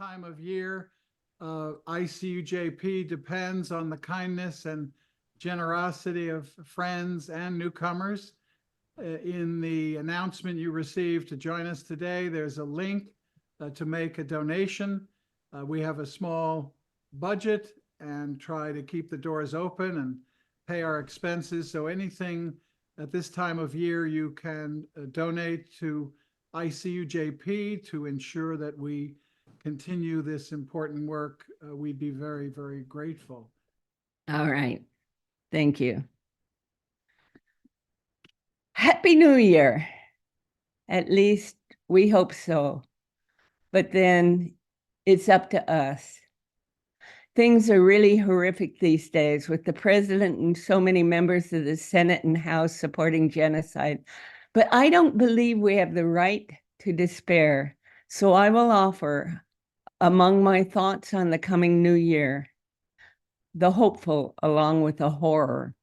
time of year, ICUJP depends on the kindness and generosity of friends and newcomers. In the announcement you received to join us today, there's a link to make a donation. We have a small budget and try to keep the doors open and pay our expenses. So anything at this time of year you can donate to ICUJP to ensure that we continue this important work, we'd be very, very grateful. All right. Thank you. Happy New Year. At least we hope so. But then it's up to us. Things are really horrific these days with the president and so many members of the Senate and House supporting genocide. But I don't believe we have the right to despair. So I will offer, among my thoughts on the coming new year, the hopeful along with the horror.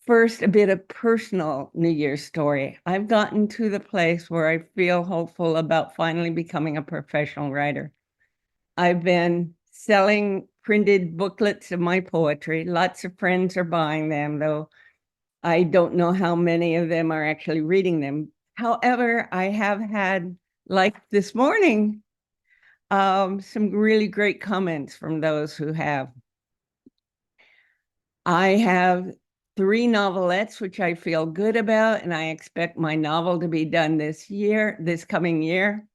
First, a bit of personal New Year's story. I've gotten to the place where I feel hopeful about finally becoming a professional writer. I've been selling printed booklets of my poetry. Lots of friends are buying them, though I don't know how many of them are actually reading them. However, I have had, like this morning, some really great comments from those who have. I have 3 novelettes, which I feel good about, and I expect my novel to be done this coming year.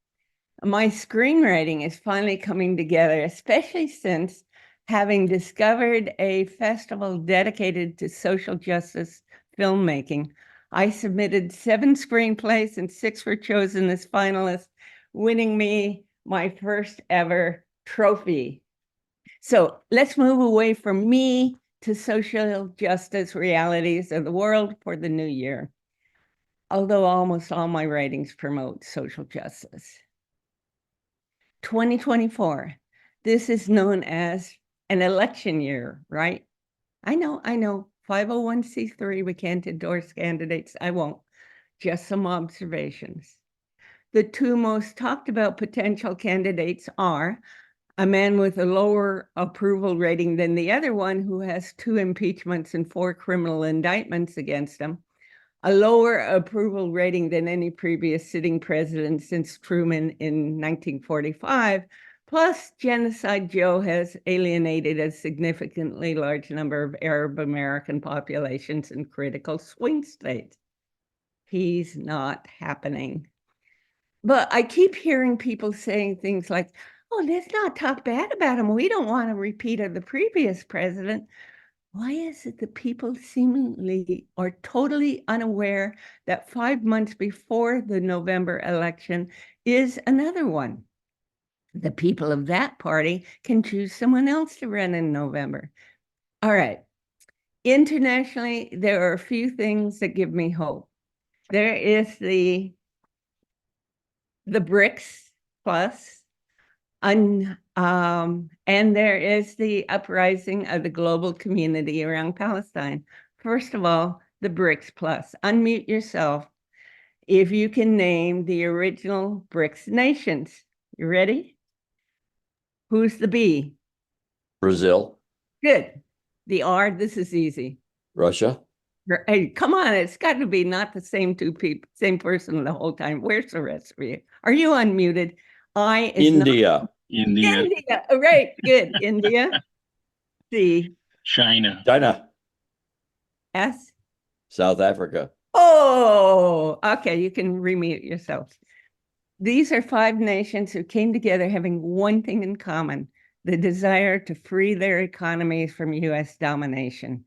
My screenwriting is finally coming together, especially since having discovered a festival dedicated to social justice filmmaking. I submitted 7 screenplays and 6 were chosen as finalists, winning me my first ever trophy. So let's move away from me to social justice realities of the world for the new year, although almost all my writings promote social justice. 2024, this is known as an election year, right? I know, 501c3, we can't endorse candidates. I won't, just some observations. The 2 most talked about potential candidates are a man with a lower approval rating than the other one who has 2 impeachments and 4 criminal indictments against him, a lower approval rating than any previous sitting president since Truman in 1945, plus Genocide Joe has alienated a significantly large number of Arab American populations in critical swing states. He's not happening. But I keep hearing people saying things like, oh, let's not talk bad about him. We don't want a repeat of the previous president. Why is it that people seemingly are totally unaware that 5 months before the November election is another one? The people of that party can choose someone else to run in November. All right. Internationally, there are a few things that give me hope. There is the BRICS plus, and there is the uprising of the global community around Palestine. First of all, the BRICS plus. Unmute yourself if you can name the original BRICS nations. You ready? Who's the B? Brazil. Good. The R, this is easy. Russia. Hey, come on, it's got to be not the same 2 people, same person the whole time. Where's the rest of you? Are you unmuted? I is India. India. Right, good. India. C. China. S. South Africa. Oh, okay, you can remute yourself. These are 5 nations who came together having one thing in common, the desire to free their economies from US domination.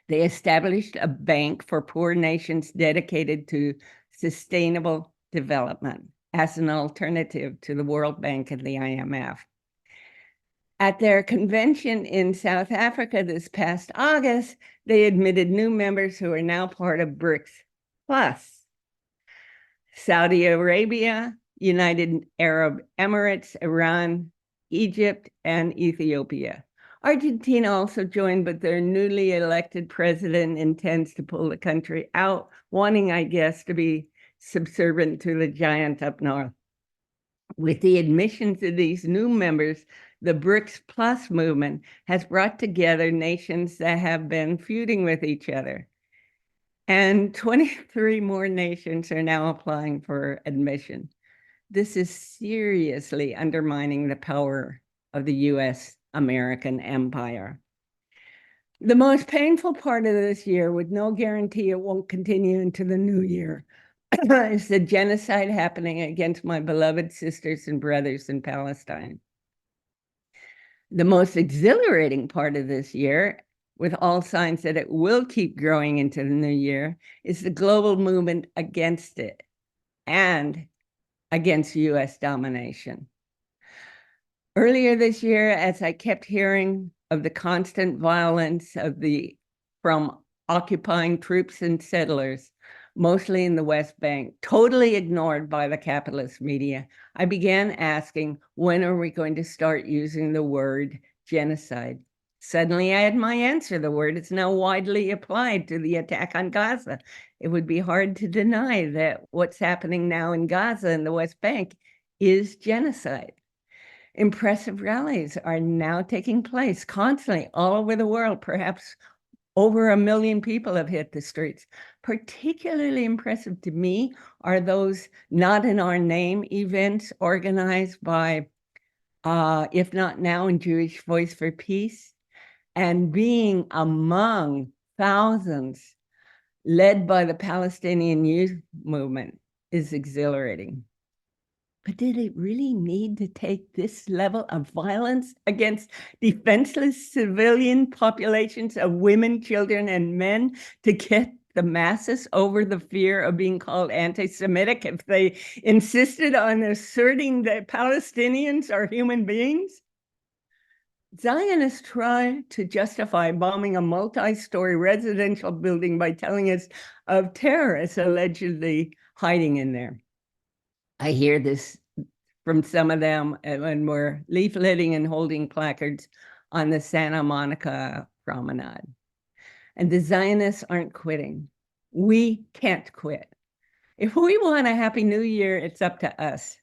They established a bank for poor nations dedicated to sustainable development as an alternative to the World Bank and the IMF. At their convention in South Africa this past August, they admitted new members who are now part of BRICS plus. Saudi Arabia, United Arab Emirates, Iran, Egypt, and Ethiopia. Argentina also joined, but their newly elected president intends to pull the country out, wanting, I guess, to be subservient to the giant up north. With the admissions of these new members, the BRICS Plus movement has brought together nations that have been feuding with each other. And 23 more nations are now applying for admission. This is seriously undermining the power of the US American empire. The most painful part of this year, with no guarantee it won't continue into the new year, is the genocide happening against my beloved sisters and brothers in Palestine. The most exhilarating part of this year, with all signs that it will keep growing into the new year, is the global movement against it and against US domination. Earlier this year, as I kept hearing of the constant violence from occupying troops and settlers, mostly in the West Bank, totally ignored by the capitalist media, I began asking, when are we going to start using the word genocide? Suddenly I had my answer. The word is now widely applied to the attack on Gaza. It would be hard to deny that what's happening now in Gaza and the West Bank is genocide. Impressive rallies are now taking place constantly all over the world. Perhaps over 1 million people have hit the streets. Particularly impressive to me are those Not in Our Name events organized by If Not Now and Jewish Voice for Peace, and being among thousands led by the Palestinian youth movement is exhilarating. But did it really need to take this level of violence against defenseless civilian populations of women, children, and men to get the masses over the fear of being called anti-Semitic if they insisted on asserting that Palestinians are human beings? Zionists try to justify bombing a multi-story residential building by telling us of terrorists allegedly hiding in there. I hear this from some of them when we're leafletting and holding placards on the Santa Monica promenade. And the Zionists aren't quitting. We can't quit. If we want a happy new year, it's up to us.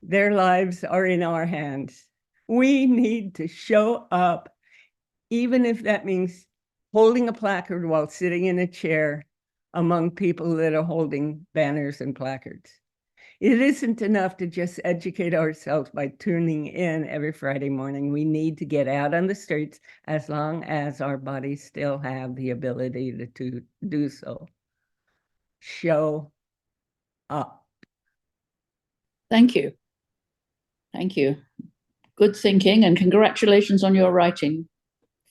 Their lives are in our hands. We need to show up, even if that means holding a placard while sitting in a chair among people that are holding banners and placards. It isn't enough to just educate ourselves by tuning in every Friday morning. We need to get out on the streets as long as our bodies still have the ability to do so. Show up. Thank you. Thank you. Good thinking, and congratulations on your writing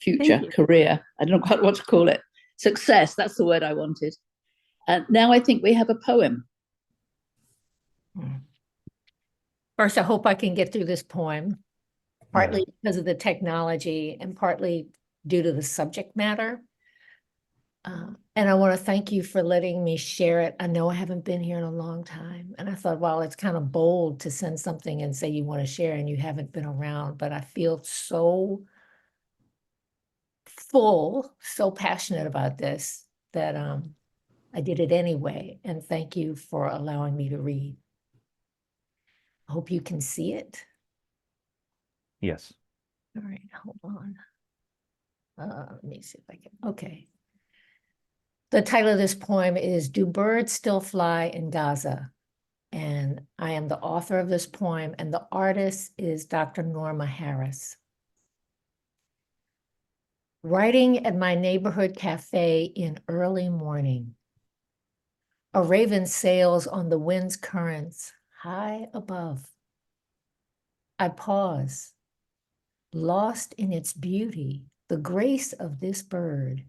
future career. I don't know quite what to call it. Success, that's the word I wanted. Now I think we have a poem. First, I hope I can get through this poem, partly because of the technology and partly due to the subject matter. And I want to thank you for letting me share it. I know I haven't been here in a long time. And I thought, well, it's kind of bold to send something and say you want to share and you haven't been around. But I feel so full, so passionate about this that I did it anyway. And thank you for allowing me to read. I hope you can see it. Yes. All right, hold on. Let me see if I can. Okay. The title of this poem is Do Birds Still Fly in Gaza? And I am the author of this poem, and the artist is Dr. Norma Harris. Writing at my neighborhood cafe in early morning. A raven sails on the wind's currents high above. I pause, lost in its beauty, the grace of this bird,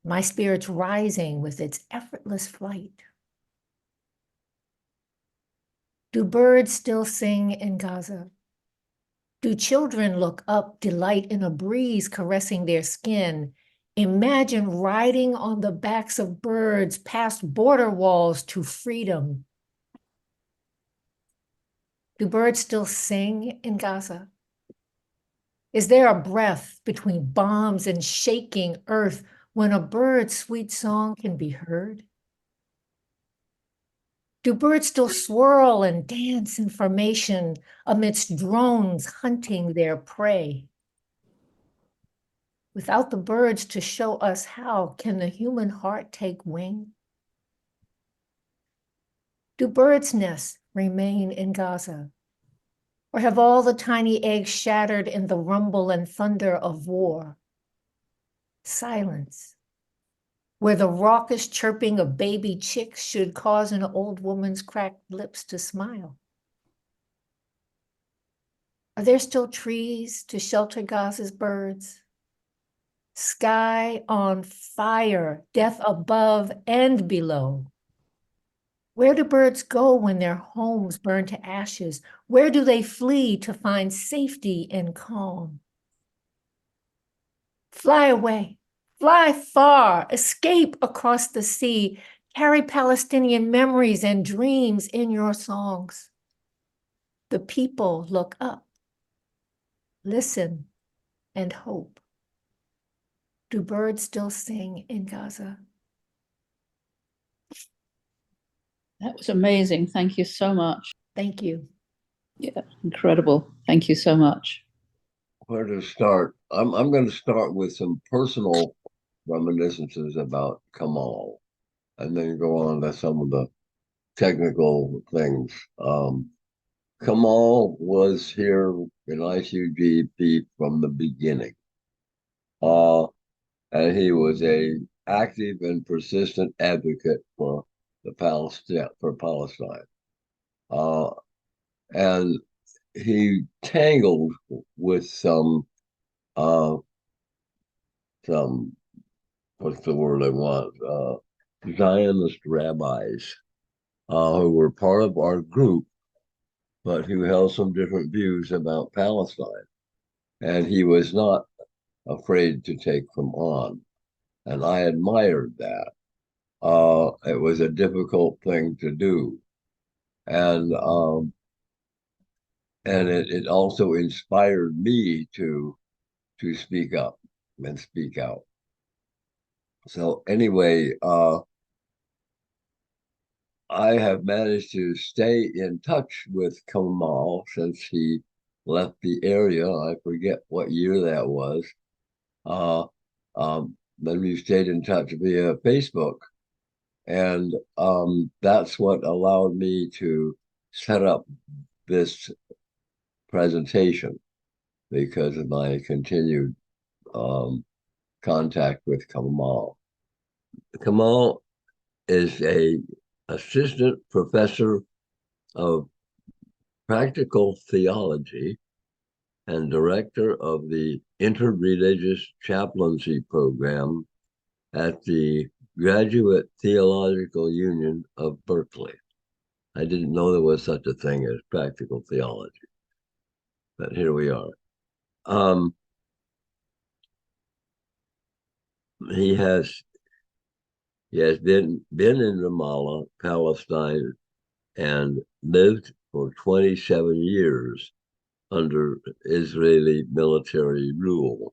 my spirits rising with its effortless flight. Do birds still sing in Gaza? Do children look up, delight in a breeze caressing their skin? Imagine riding on the backs of birds past border walls to freedom. Do birds still sing in Gaza? Is there a breath between bombs and shaking earth when a bird's sweet song can be heard? Do birds still swirl and dance in formation amidst drones hunting their prey? Without the birds to show us how, can the human heart take wing? Do birds' nests remain in Gaza? Or have all the tiny eggs shattered in the rumble and thunder of war? Silence, where the raucous chirping of baby chicks should cause an old woman's cracked lips to smile. Are there still trees to shelter Gaza's birds? Sky on fire, death above and below. Where do birds go when their homes burn to ashes? Where do they flee to find safety and calm? Fly away, fly far, escape across the sea, carry Palestinian memories and dreams in your songs. The people look up, listen, and hope. Do birds still sing in Gaza? That was amazing. Thank you so much. Thank you. Yeah, incredible. Thank you so much. Where to start? I'm going to start with some personal reminiscences about Kamal, and then go on to some of the technical things. Kamal was here in ICUJP from the beginning, and he was a active and persistent advocate for Palestine, and he tangled with some what's the word I want, Zionist rabbis who were part of our group, but who held some different views about Palestine. And he was not afraid to take them on. And I admired that. It was a difficult thing to do. And it also inspired me to speak up and speak out. So anyway, I have managed to stay in touch with Kamal since he left the area. I forget what year that was. But we stayed in touch via Facebook. And that's what allowed me to set up this presentation, because of my continued contact with Kamal. Kamal is an assistant professor of practical theology and director of the Interreligious Chaplaincy Program at the Graduate Theological Union of Berkeley. I didn't know there was such a thing as practical theology, but here we are. He has been in Ramallah, Palestine, and lived for 27 years under Israeli military rule.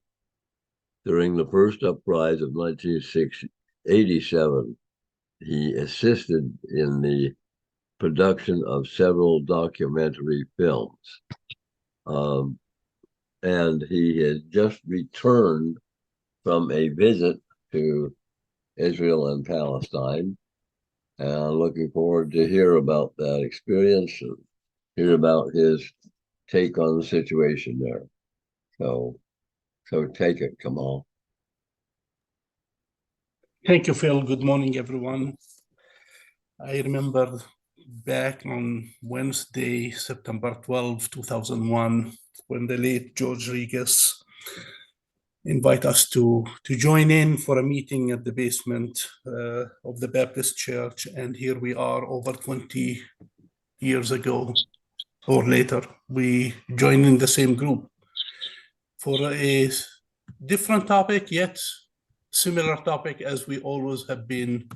During the first uprising of 1987, he assisted in the production of several documentary films. And he has just returned from a visit to Israel and Palestine. And I'm looking forward to hear about that experience and hear about his take on the situation there. So take it, Kamal. Thank you, Phil. Good morning, everyone. I remember back on Wednesday, September 12, 2001, when the late George Regas invited us to join in for a meeting at the basement of the Baptist Church. And here we are over 20 years ago or later, we joined in the same group for a different topic, yet similar topic, as we always have been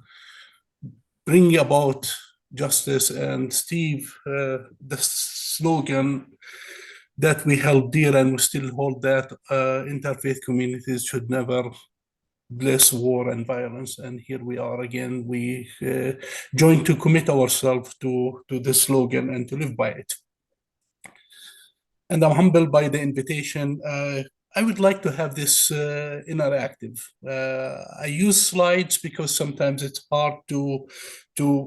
bringing about justice. And Steve, the slogan that we held dear and we still hold, that interfaith communities should never bless war and violence. And here we are again. We join to commit ourselves to this slogan and to live by it. And I'm humbled by the invitation. I would like to have this interactive. I use slides because sometimes it's hard to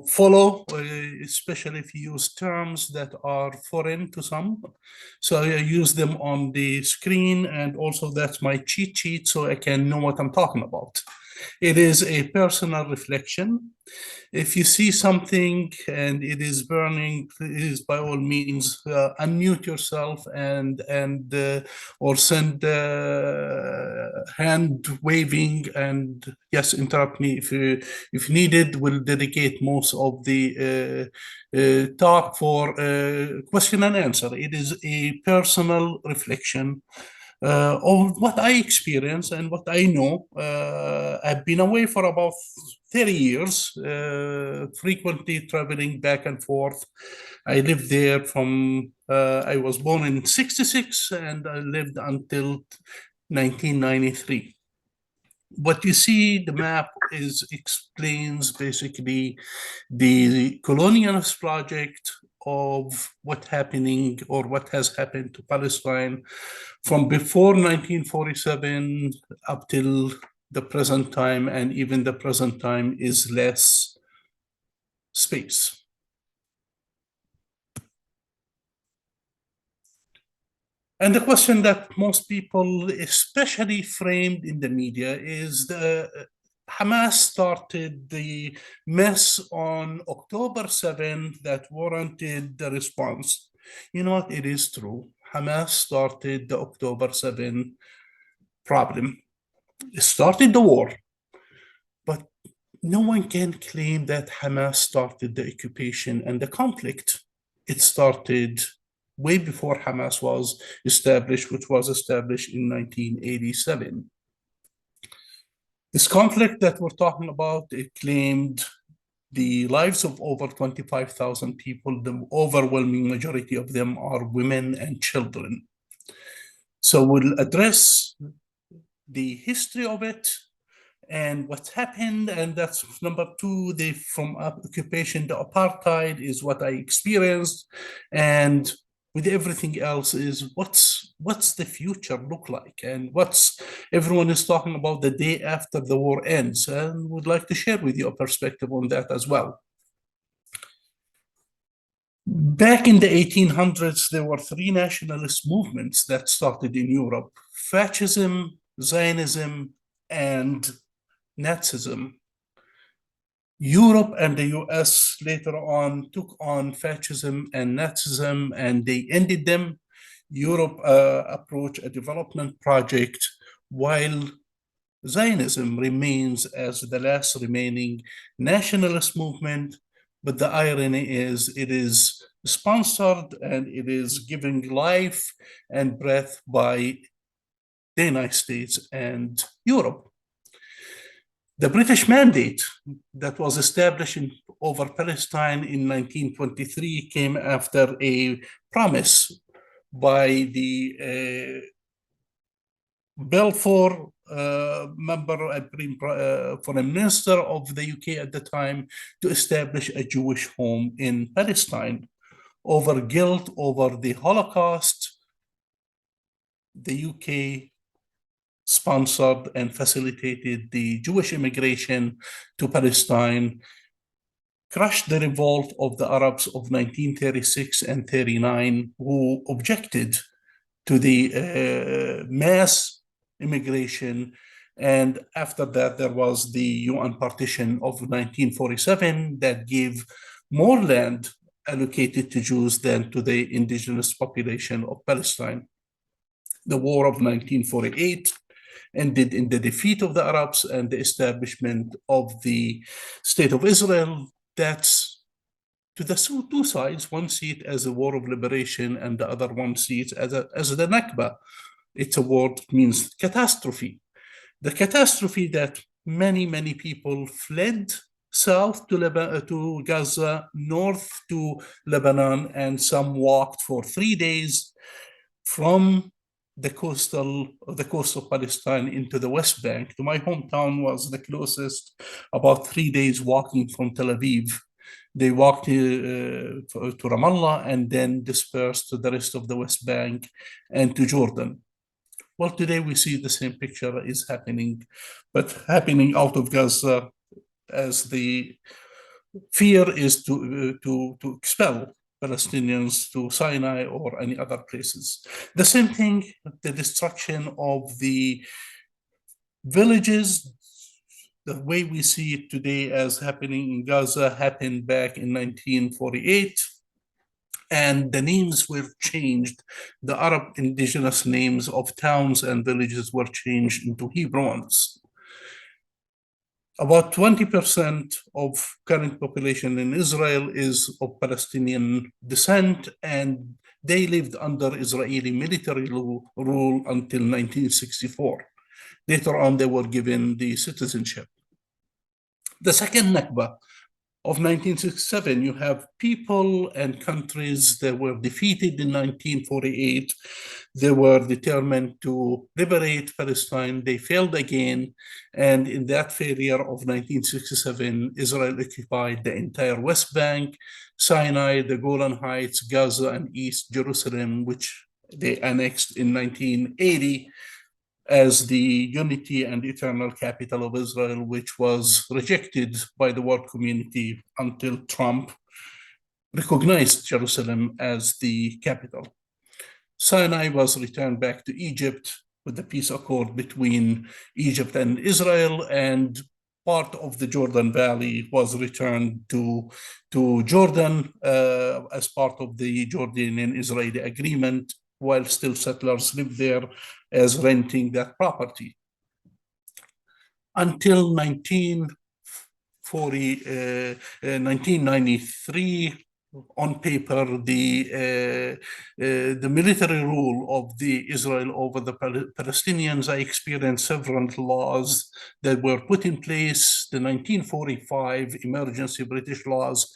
follow, especially if you use terms that are foreign to some. So I use them on the screen, and also that's my cheat sheet so I can know what I'm talking about. It is a personal reflection. If you see something and it is burning, please, by all means, unmute yourself and or send hand waving, and yes, interrupt me if needed. We'll dedicate most of the talk for question and answer. It is a personal reflection of what I experience and what I know. I've been away for about 30 years, frequently traveling back and forth. I lived there from, I was born in 1966 and I lived until 1993. What you see, the map explains basically the colonialist project of what has happened to Palestine from before 1947 up till the present time, and even the present time is less space. And the question that most people, especially framed in the media, is Hamas started the mess on October 7th that warranted the response. You know what? It is true. Hamas started the October 7th problem. It started the war. But no one can claim that Hamas started the occupation and the conflict. It started way before Hamas was established, which was established in 1987. This conflict that we're talking about, it claimed the lives of over 25,000 people. The overwhelming majority of them are women and children. So we'll address the history of it and what's happened, and that's number two. From occupation to apartheid is what I experienced, and with everything else is what's the future look like, and everyone is talking about the day after the war ends, and would like to share with you a perspective on that as well. Back in the 1800s, there were three nationalist movements that started in Europe: fascism, Zionism, and Nazism. Europe and the US later on took on fascism and Nazism, and they ended them. Europe approached a development project, while Zionism remains as the last remaining nationalist movement. But the irony is it is sponsored and it is given life and breath by the United States and Europe. The British Mandate that was established over Palestine in 1923 came after a promise by the Balfour foreign minister of the UK at the time to establish a Jewish home in Palestine. Over guilt over the Holocaust, the UK sponsored and facilitated the Jewish immigration to Palestine, crushed the revolt of the Arabs of 1936 and 39, who objected to the mass immigration. And after that, there was the UN partition of 1947 that gave more land allocated to Jews than to the indigenous population of Palestine. The War of 1948 ended in the defeat of the Arabs and the establishment of the State of Israel. That's to the two sides. One see it as a war of liberation, and the other one sees it as the Nakba. It's a word means catastrophe. The catastrophe that many people fled south to Gaza, north to Lebanon, and some walked for 3 days from the coast of Palestine into the West Bank. My hometown was the closest, about 3 days walking from Tel Aviv. They walked to Ramallah and then dispersed to the rest of the West Bank and to Jordan. Well, today we see the same picture is happening, but happening out of Gaza, as the fear is to expel Palestinians to Sinai or any other places. The same thing, the destruction of the villages, the way we see it today as happening in Gaza happened back in 1948. And the names were changed. The Arab indigenous names of towns and villages were changed into Hebrew ones. About 20% of current population in Israel is of Palestinian descent, and they lived under Israeli military rule until 1964. Later on, they were given the citizenship. The second Nakba of 1967, you have people and countries that were defeated in 1948. They were determined to liberate Palestine. They failed again. And in that failure of 1967, Israel occupied the entire West Bank, Sinai, the Golan Heights, Gaza, and East Jerusalem, which they annexed in 1980 as the unity and eternal capital of Israel, which was rejected by the world community until Trump recognized Jerusalem as the capital. Sinai was returned back to Egypt with the peace accord between Egypt and Israel, and part of the Jordan Valley was returned to Jordan as part of the Jordanian-Israeli agreement, while still settlers lived there as renting that property. Until 1993, on paper, the military rule of Israel over the Palestinians, I experienced several laws that were put in place. The 1945 emergency British laws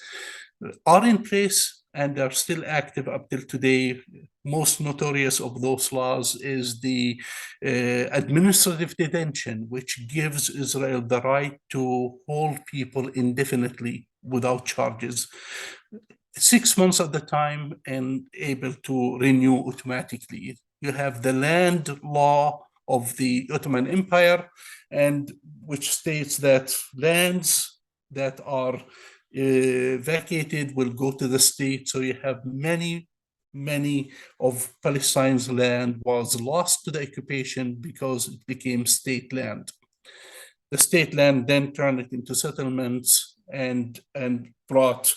are in place and are still active up till today. Most notorious of those laws is the administrative detention, which gives Israel the right to hold people indefinitely without charges, 6 months at the time, and able to renew automatically. You have the land law of the Ottoman Empire, and which states that lands that are vacated will go to the state. So you have many of Palestine's land was lost to the occupation because it became state land. The state land then turned it into settlements and brought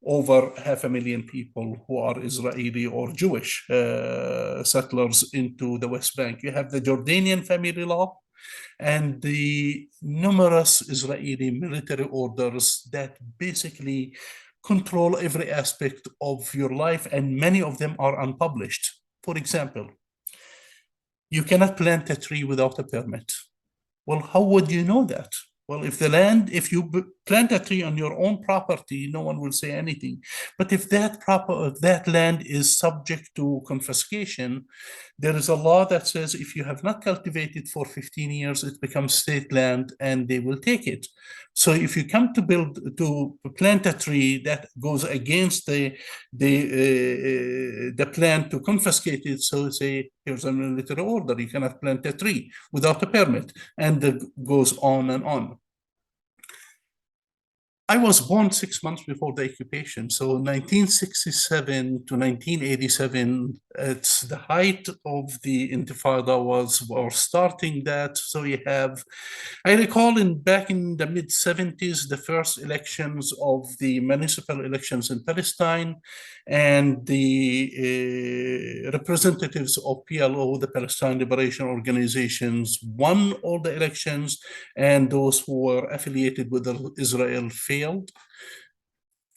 over 500,000 people who are Israeli or Jewish settlers into the West Bank. You have the Jordanian family law and the numerous Israeli military orders that basically control every aspect of your life, and many of them are unpublished. For example, you cannot plant a tree without a permit. Well, how would you know that? Well, if you plant a tree on your own property, no one will say anything. But if that land is subject to confiscation, there is a law that says if you have not cultivated for 15 years, it becomes state land and they will take it. So if you come to plant a tree that goes against the plan to confiscate it, so say here's a military order, you cannot plant a tree without a permit, and it goes on and on. I was born 6 months before the occupation. So 1967 to 1987, it's the height of the Intifada or starting that. So you have, I recall back in the mid-70s, the first elections of the municipal elections in Palestine, and the representatives of PLO, the Palestine Liberation Organizations, won all the elections, and those who were affiliated with Israel failed.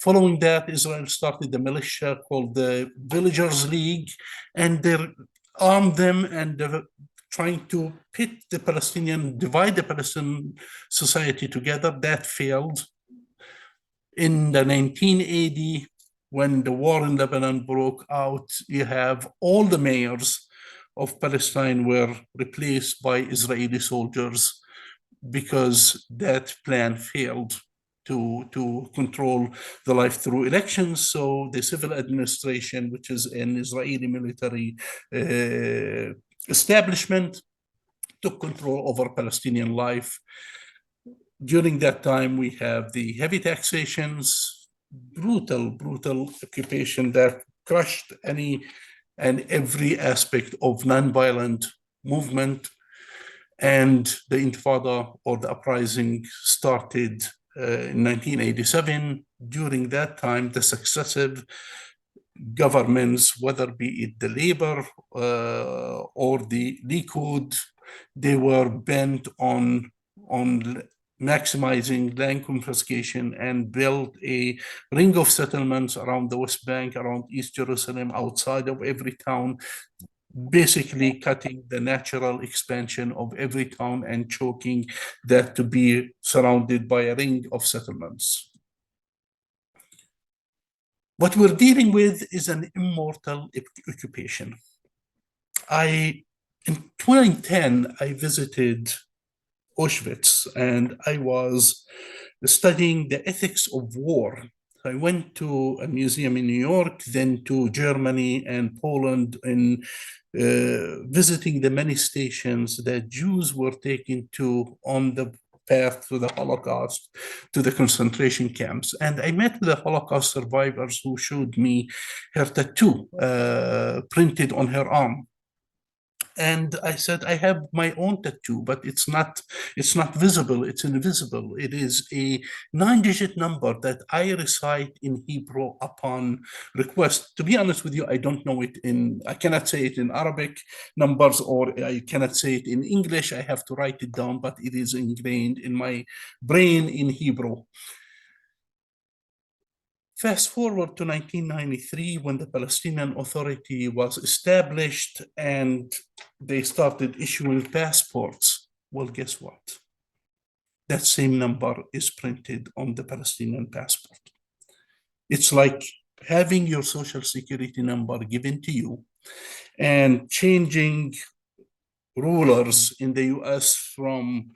Following that, Israel started the militia called the Villagers League, and they armed them and trying to divide the Palestinian society together. That failed. In the 1980, when the war in Lebanon broke out, you have all the mayors of Palestine were replaced by Israeli soldiers because that plan failed to control the life through elections. So the civil administration, which is an Israeli military establishment, took control over Palestinian life. During that time, we have the heavy taxations, brutal occupation that crushed any and every aspect of nonviolent movement. And the Intifada, or the uprising, started in 1987. During that time, the successive governments, whether be it the Labour or the Likud, they were bent on maximizing land confiscation and built a ring of settlements around the West Bank, around East Jerusalem, outside of every town, basically cutting the natural expansion of every town and choking that to be surrounded by a ring of settlements. What we're dealing with is an immortal occupation. In 2010, I visited Auschwitz, and I was studying the ethics of war. I went to a museum in New York, then to Germany and Poland, and visiting the many stations that Jews were taken to on the path to the Holocaust, to the concentration camps. And I met with the Holocaust survivors who showed me her tattoo printed on her arm. And I said, I have my own tattoo, but it's not visible, it's invisible. It is a 9-digit number that I recite in Hebrew upon request. To be honest with you, I don't know it I cannot say it in Arabic numbers, or I cannot say it in English. I have to write it down, but it is ingrained in my brain in Hebrew. Fast forward to 1993, when the Palestinian Authority was established and they started issuing passports. Well, guess what? That same number is printed on the Palestinian passport. It's like having your social security number given to you and changing rulers in the US from,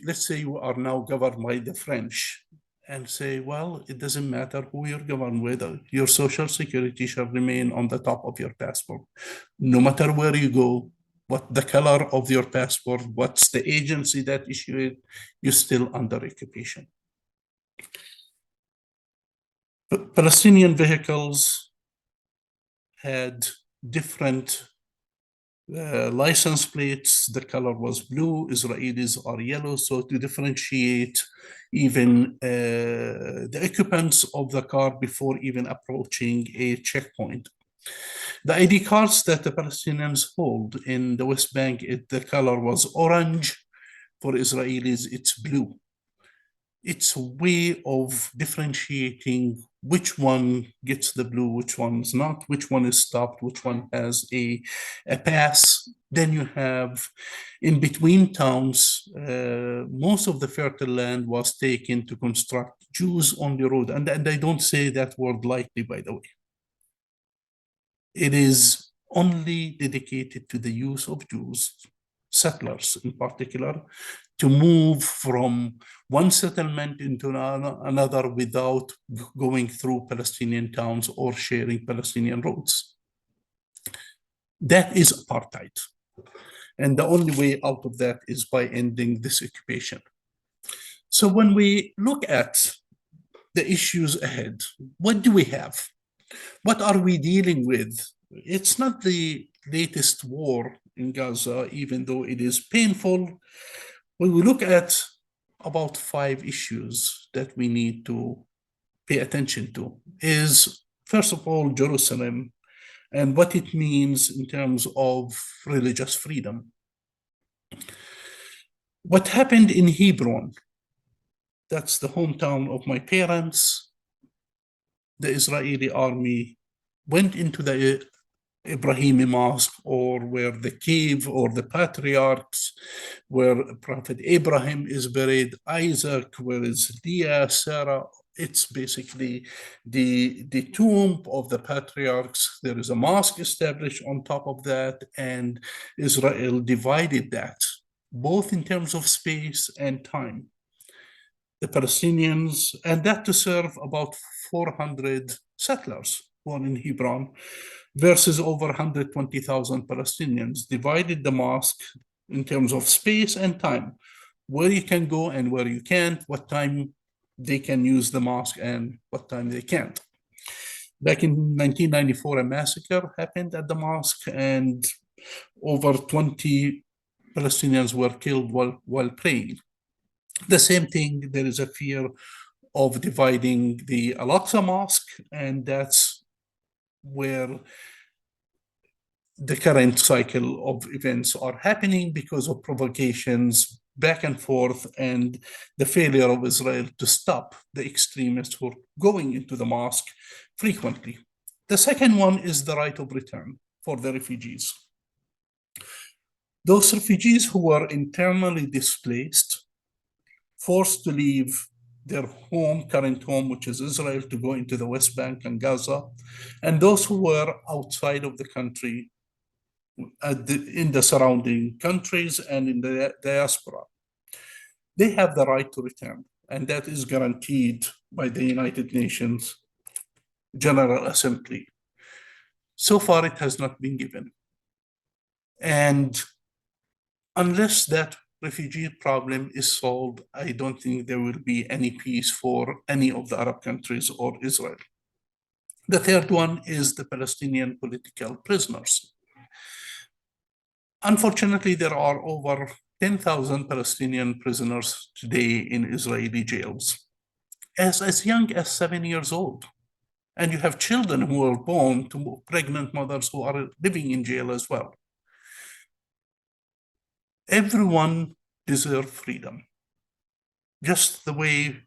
let's say you are now governed by the French, and say, well, it doesn't matter who you're governed with, your social security shall remain on the top of your passport. No matter where you go, what the color of your passport, what's the agency that issued it, you're still under occupation. Palestinian vehicles had different license plates. The color was blue, Israelis are yellow. So to differentiate even the occupants of the car before even approaching a checkpoint. The ID cards that the Palestinians hold in the West Bank, the color was orange. For Israelis, it's blue. It's a way of differentiating which one gets the blue, which one's not, which one is stopped, which one has a pass. Then you have, in between towns, most of the fertile land was taken to construct Jews-only road. And I don't say that word lightly, by the way. It is only dedicated to the use of Jews, settlers in particular, to move from one settlement into another without going through Palestinian towns or sharing Palestinian roads. That is apartheid. And the only way out of that is by ending this occupation. So when we look at the issues ahead, what do we have? What are we dealing with? It's not the latest war in Gaza, even though it is painful. When we look at about 5 issues that we need to pay attention to is, first of all, Jerusalem and what it means in terms of religious freedom. What happened in Hebron, that's the hometown of my parents. The Israeli army went into the Ibrahimi Mosque, or where the cave or the patriarchs, where Prophet Abraham is buried, Isaac, where is Leah, Sarah, It's basically the tomb of the patriarchs. There is a mosque established on top of that, and Israel divided that, both in terms of space and time. The Palestinians, and that to serve about 400 settlers born in Hebron, versus over 120,000 Palestinians, divided the mosque in terms of space and time, where you can go and where you can't, what time they can use the mosque and what time they can't. Back in 1994, a massacre happened at the mosque, and over 20 Palestinians were killed while praying. The same thing, there is a fear of dividing the Al-Aqsa Mosque, and that's where the current cycle of events are happening because of provocations back and forth and the failure of Israel to stop the extremists who are going into the mosque frequently. The second one is the right of return for the refugees. Those refugees who were internally displaced, forced to leave their home, current home, which is Israel, to go into the West Bank and Gaza, and those who were outside of the country, in the surrounding countries and in the diaspora. They have the right to return, and that is guaranteed by the United Nations General Assembly. So far, it has not been given. And unless that refugee problem is solved, I don't think there will be any peace for any of the Arab countries or Israel. The third one is the Palestinian political prisoners. Unfortunately, there are over 10,000 Palestinian prisoners today in Israeli jails, as young as 7 years old. And you have children who are born to pregnant mothers who are living in jail as well. Everyone deserves freedom. Just the way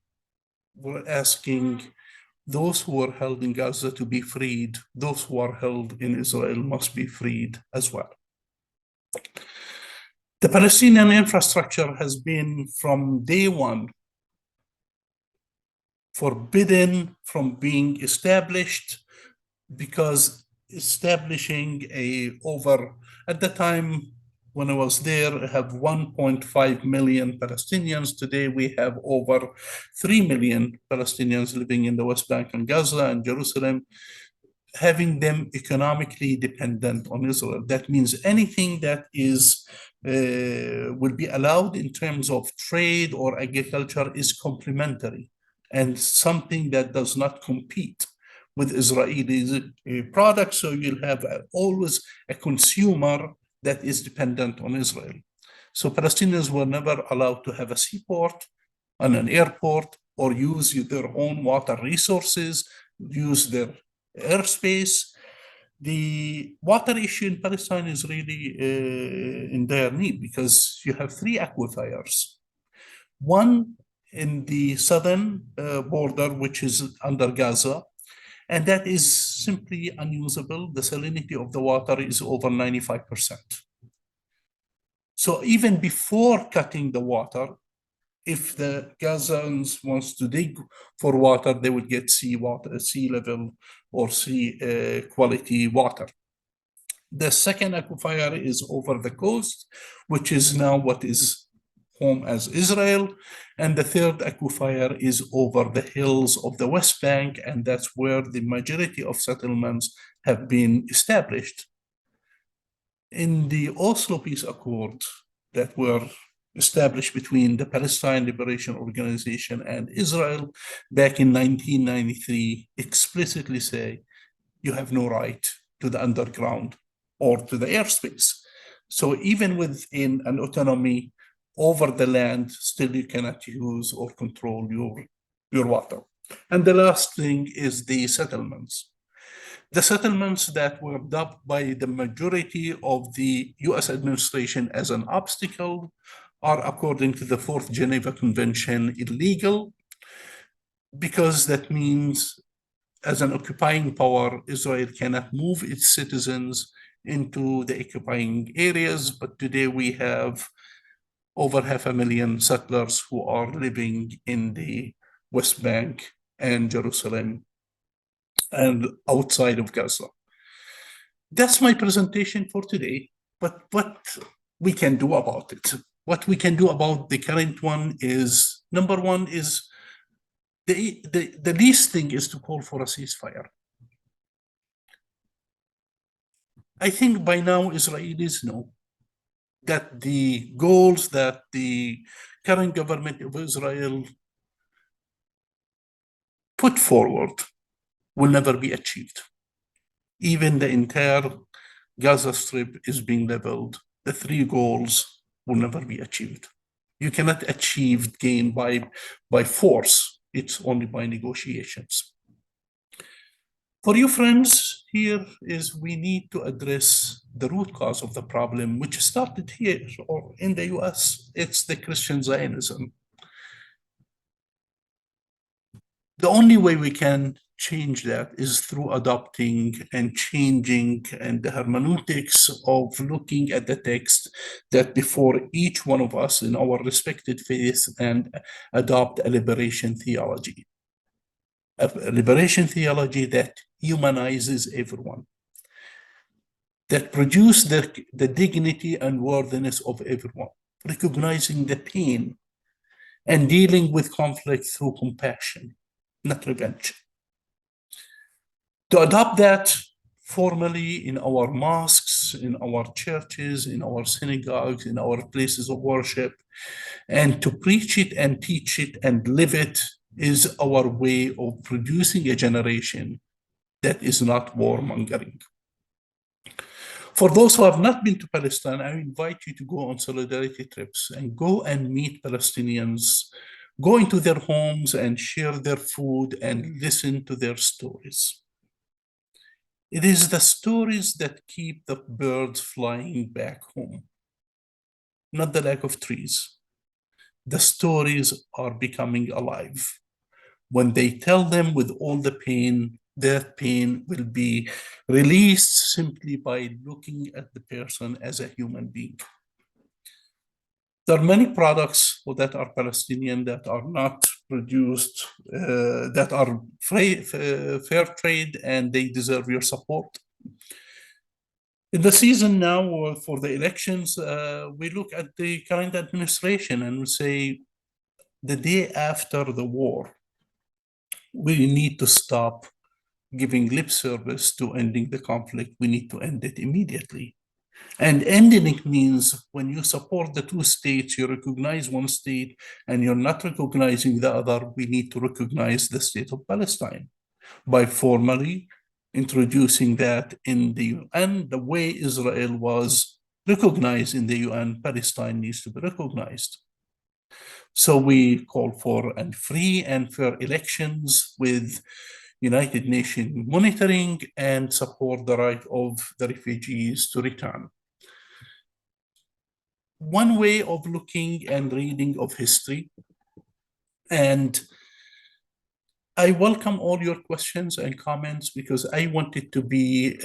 we're asking those who are held in Gaza to be freed, those who are held in Israel must be freed as well. The Palestinian infrastructure has been from day one forbidden from being established, because establishing at the time when I was there, I have 1.5 million Palestinians. Today we have over 3 million Palestinians living in the West Bank and Gaza and Jerusalem, having them economically dependent on Israel. That means anything that will be allowed in terms of trade or agriculture is complementary and something that does not compete with Israeli products. So you'll have always a consumer that is dependent on Israel. So Palestinians were never allowed to have a seaport and an airport or use their own water resources, use their airspace. The water issue in Palestine is really in dire need, because you have 3 aquifers. One in the southern border, which is under Gaza, and that is simply unusable. The salinity of the water is over 95%. So even before cutting the water, if the Gazans wants to dig for water, they would get sea level or sea quality water. The second aquifer is over the coast, which is now what is home as Israel. And the third aquifer is over the hills of the West Bank, and that's where the majority of settlements have been established. In the Oslo Peace Accord that were established between the Palestine Liberation Organization and Israel back in 1993, explicitly say you have no right to the underground or to the airspace. So even within an autonomy over the land, still you cannot use or control your water. And the last thing is the settlements. The settlements that were dubbed by the majority of the US administration as an obstacle are, according to the 4th Geneva Convention, illegal, because that means as an occupying power, Israel cannot move its citizens into the occupying areas. But today we have over 500,000 settlers who are living in the West Bank and Jerusalem and outside of Gaza. That's my presentation for today, but what we can do about it. What we can do about the current one is, number one is, the least thing is to call for a ceasefire. I think by now Israelis know that the goals that the current government of Israel put forward will never be achieved. Even the entire Gaza Strip is being leveled. The three goals will never be achieved. You cannot achieve gain by force. It's only by negotiations. For you friends, here is we need to address the root cause of the problem, which started here or in the US. It's the Christian Zionism. The only way we can change that is through adopting and changing and the hermeneutics of looking at the text, that before each one of us in our respected faith and adopt a liberation theology. A liberation theology that humanizes everyone, that produces the dignity and worthiness of everyone, recognizing the pain and dealing with conflict through compassion, not revenge. To adopt that formally in our mosques, in our churches, in our synagogues, in our places of worship, and to preach it and teach it and live it is our way of producing a generation that is not warmongering. For those who have not been to Palestine, I invite you to go on solidarity trips and go and meet Palestinians, go into their homes and share their food and listen to their stories. It is the stories that keep the birds flying back home, not the lack of trees. The stories are becoming alive. When they tell them with all the pain, that pain will be released simply by looking at the person as a human being. There are many products that are Palestinian that are not produced, that are fair trade, and they deserve your support. In the season now for the elections, we look at the current administration and we say, the day after the war, we need to stop giving lip service to ending the conflict. We need to end it immediately. And ending it means when you support the two states, you recognize one state and you're not recognizing the other. We need to recognize the state of Palestine by formally introducing that in the UN. The way Israel was recognized in the UN, Palestine needs to be recognized. So we call for free and fair elections with United Nations monitoring and support the right of the refugees to return. One way of looking and reading of history, and I welcome all your questions and comments because I want it to be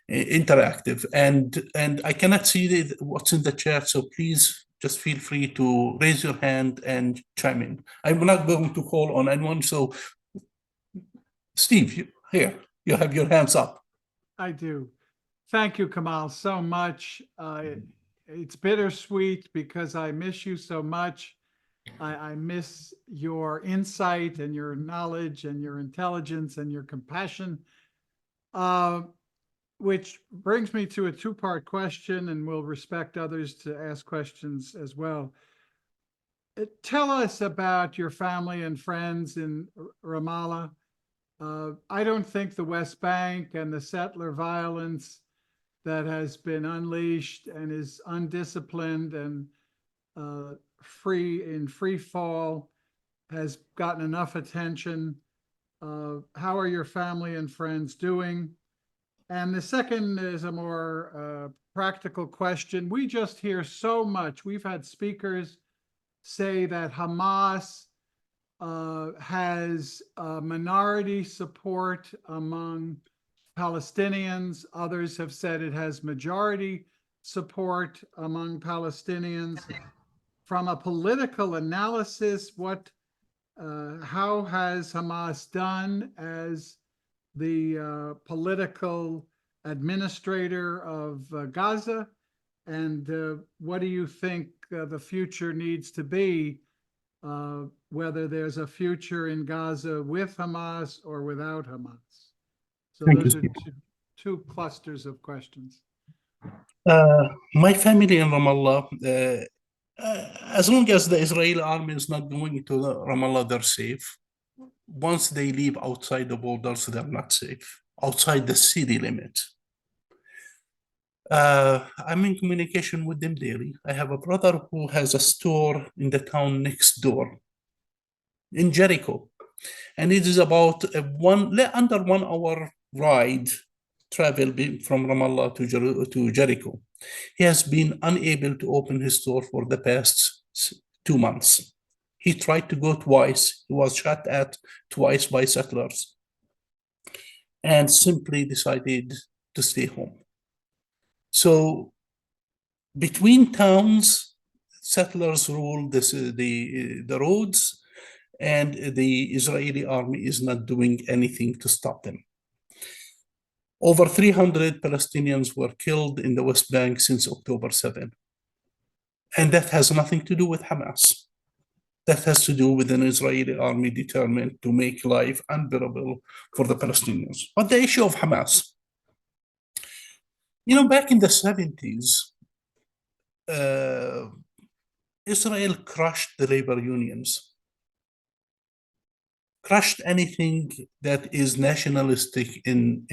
interactive, and I cannot see what's in the chat, so please just feel free to raise your hand and chime in. I'm not going to call on anyone, so Steve, you have your hands up. I do. Thank you, Kamal, so much. It's bittersweet because I miss you so much. I miss your insight and your knowledge and your intelligence and your compassion, which brings me to a two-part question, and we'll respect others to ask questions as well. Tell us about your family and friends in Ramallah. I don't think the West Bank and the settler violence that has been unleashed and is undisciplined and free fall has gotten enough attention. How are your family and friends doing? And the second is a more practical question. We just hear so much. We've had speakers say that Hamas has minority support among Palestinians. Others have said it has majority support among Palestinians. From a political analysis, what how has Hamas done as the political administrator of Gaza? And what do you think the future needs to be, whether there's a future in Gaza with Hamas or without Hamas? So Thank those you, are two clusters of questions. My family in Ramallah, as long as the Israeli army is not going to Ramallah, they're safe. Once they leave outside the borders, they're not safe. Outside the city limit. I'm in communication with them daily. I have a brother who has a store in the town next door in Jericho. And it is about under 1 hour ride travel from Ramallah to Jericho. He has been unable to open his store for the past 2 months. He tried to go twice. He was shot at twice by settlers and simply decided to stay home. So between towns, settlers rule the roads, and the Israeli army is not doing anything to stop them. Over 300 Palestinians were killed in the West Bank since October 7. And that has nothing to do with Hamas. That has to do with an Israeli army determined to make life unbearable for the Palestinians. But the issue of Hamas, back in the 70s, Israel crushed the labor unions, crushed anything that is nationalistic in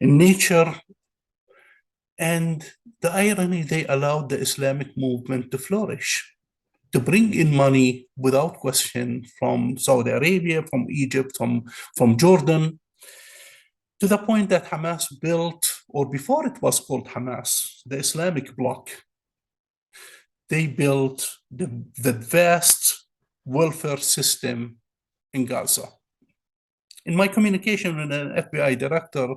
nature. And the irony, they allowed the Islamic movement to flourish, to bring in money without question from Saudi Arabia, from Egypt, from Jordan, to the point that Hamas built, or before it was called Hamas, the Islamic bloc, they built the vast welfare system in Gaza. In my communication with an FBI director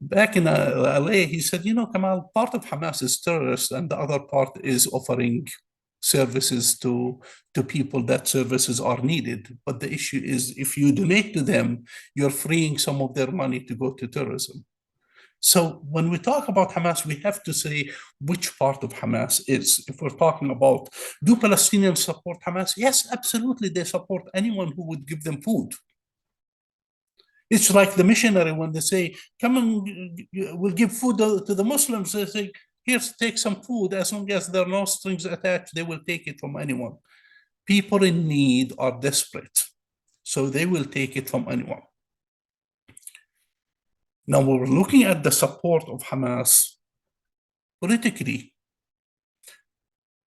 back in LA, he said, Kamal, part of Hamas is terrorist and the other part is offering services to people that services are needed. But the issue is, if you donate to them, you're freeing some of their money to go to terrorism. So when we talk about Hamas, we have to say which part of Hamas is. If we're talking about, do Palestinians support Hamas? Yes, absolutely. They support anyone who would give them food. It's like the missionary when they say, come and we'll give food to the Muslims. They say, here, take some food. As long as there are no strings attached, they will take it from anyone. People in need are desperate, so they will take it from anyone. Now we're looking at the support of Hamas politically.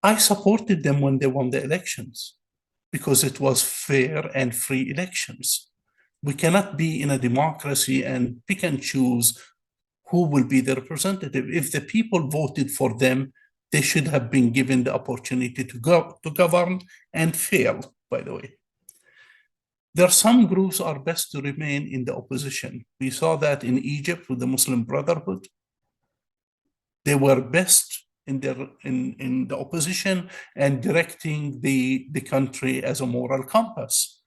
I supported them when they won the elections because it was fair and free elections. We cannot be in a democracy and pick and choose who will be the representative. If the people voted for them, they should have been given the opportunity to govern and fail, by the way. There are some groups are best to remain in the opposition. We saw that in Egypt with the Muslim Brotherhood. They were best in the opposition and directing the country as a moral compass.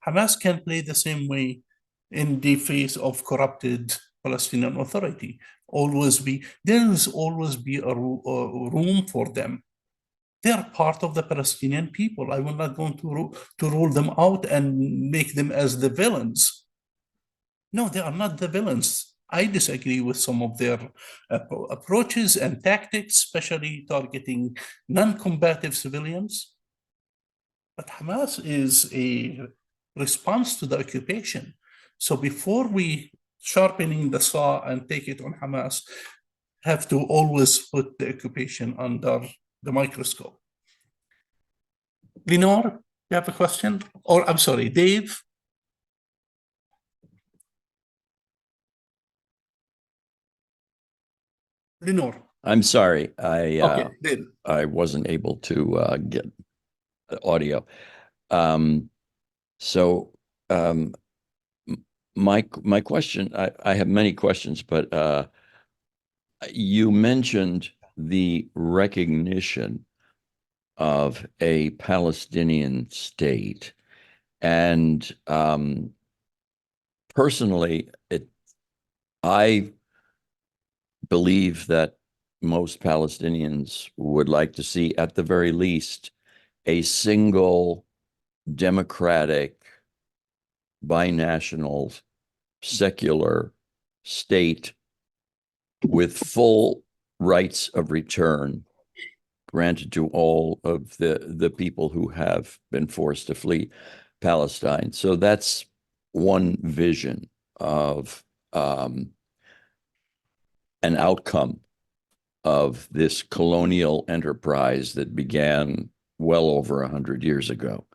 Hamas can play the same way in the face of corrupted Palestinian Authority. There will always be a room for them. They are part of the Palestinian people. I will not go to rule them out and make them as the villains. No, they are not the villains. I disagree with some of their approaches and tactics, especially targeting non-combative civilians. But Hamas is a response to the occupation. So before we sharpening the saw and take it on Hamas, have to always put the occupation under the microscope. Lenore, you have a question? Or I'm sorry, Dave? Lenore. I'm sorry. Okay, Dave. I wasn't able to get the audio. My question, I have many questions, but you mentioned the recognition of a Palestinian state, And personally, I believe that most Palestinians would like to see, at the very least, a single democratic, binational, secular state with full rights of return granted to all of the people who have been forced to flee Palestine. So that's one vision of an outcome of this colonial enterprise that began well over 100 years ago.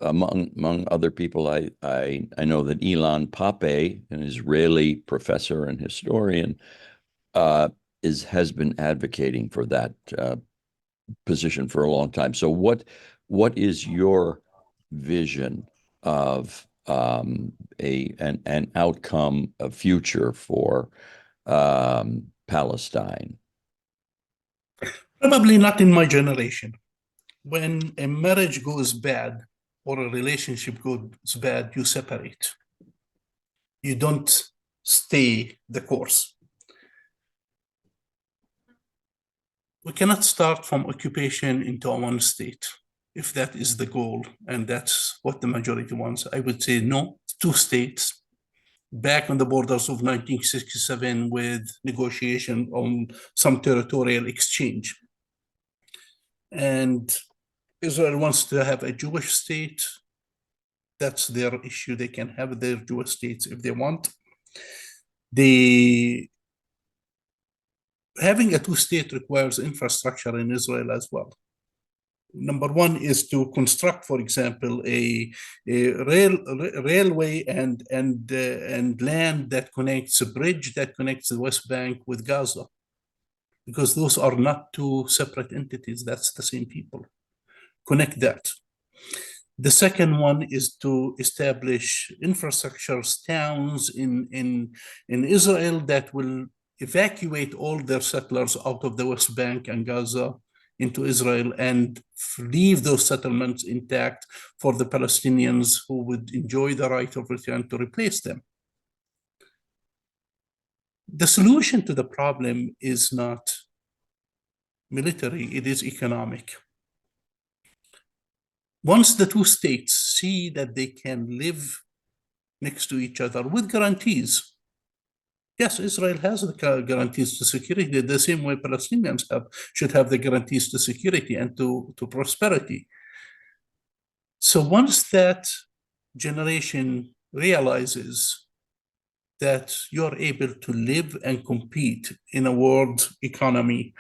Among other people, I know that Ilan Pappé, an Israeli professor and historian, has been advocating for that position for a long time. So what is your vision of an outcome, a future for Palestine? Probably not in my generation. When a marriage goes bad or a relationship goes bad, you separate. You don't stay the course. We cannot start from occupation into one state. If that is the goal, and that's what the majority wants, I would say no, 2 states, back on the borders of 1967 with negotiation on some territorial exchange. And Israel wants to have a Jewish state. That's their issue. They can have their Jewish states if they want. Having a 2-state requires infrastructure in Israel as well. Number one is to construct, for example, a railway and land that connects, a bridge that connects the West Bank with Gaza, because those are not 2 separate entities. That's the same people. Connect that. The second one is to establish infrastructures, towns in Israel that will evacuate all their settlers out of the West Bank and Gaza into Israel and leave those settlements intact for the Palestinians who would enjoy the right of return to replace them. The solution to the problem is not military, it is economic. Once the 2 states see that they can live next to each other with guarantees, yes, Israel has the guarantees to security, the same way Palestinians should have the guarantees to security and to prosperity. So once that generation realizes that you're able to live and compete in a world economy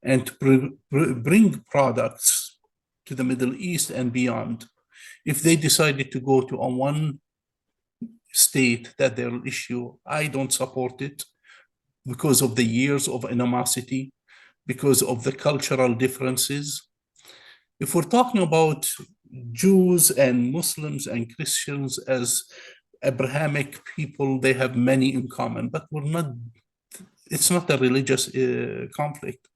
and to bring products to the Middle East and beyond, if they decided to go to a one state that they'll issue, I don't support it because of the years of animosity, because of the cultural differences. If we're talking about Jews and Muslims and Christians as Abrahamic people, they have many in common, but it's not a religious conflict.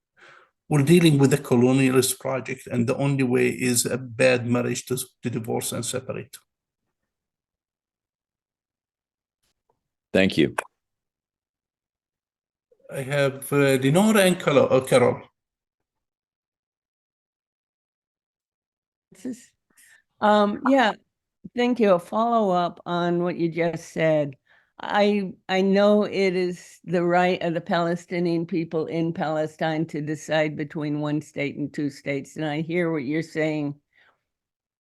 We're dealing with a colonialist project, and the only way is a bad marriage to divorce and separate. Thank you. I have Lenora and Carol. Yeah, thank you. A follow-up on what you just said. I know it is the right of the Palestinian people in Palestine to decide between 1 state and 2 states, and I hear what you're saying.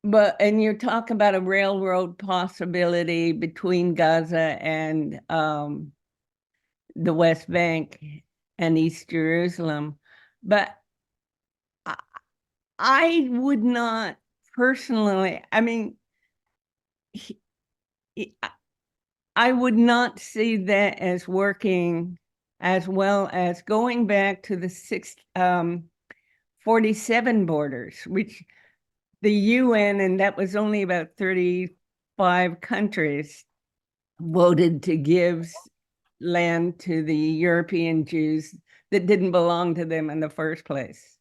And you're talking about a railroad possibility between Gaza and the West Bank and East Jerusalem, but I would not personally, I mean, I would not see that as working as well as going back to the 47 borders, which the UN, and that was only about 35 countries, voted to give land to the European Jews that didn't belong to them in the first place.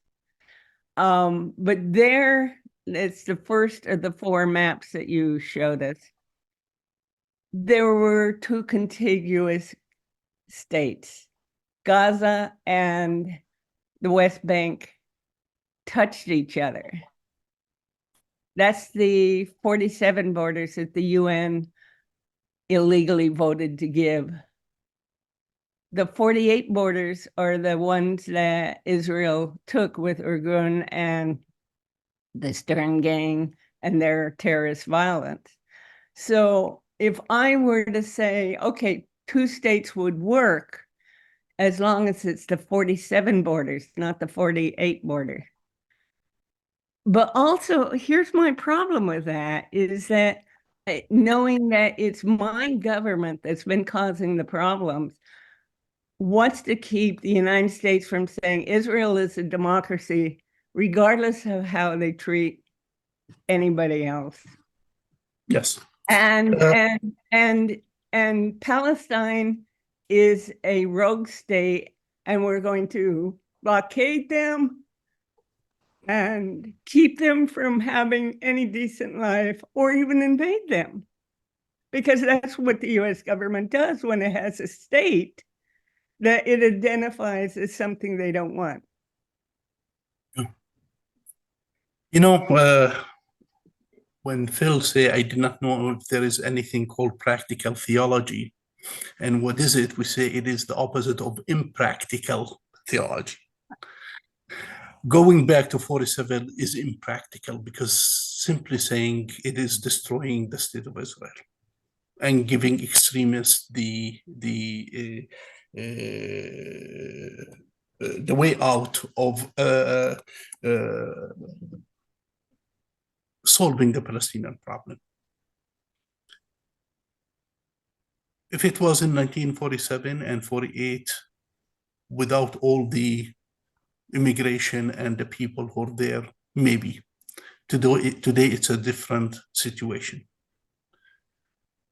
But there, it's the first of the four maps that you showed us. There were two contiguous states, Gaza and the West Bank touched each other. That's the 47 borders that the UN illegally voted to give. The 48 borders are the ones that Israel took with Irgun and the Stern Gang and their terrorist violence. So if I were to say, okay, two states would work as long as it's the 47 borders, not the 48 border. But also, here's my problem with that, is that knowing that it's my government that's been causing the problems, wants to keep the United States from saying Israel is a democracy, regardless of how they treat anybody else. Yes. And Palestine is a rogue state, and we're going to blockade them and keep them from having any decent life or even invade them. Because that's what the US government does when it has a state that it identifies as something they don't want. You know, when Phil say, I did not know if there is anything called practical theology. And what is it? We say it is the opposite of impractical theology. Going back to 47 is impractical because simply saying it is destroying the state of Israel and giving extremists the way out of solving the Palestinian problem. If it was in 1947 and 48, without all the immigration and the people who are there, maybe. Today it's a different situation.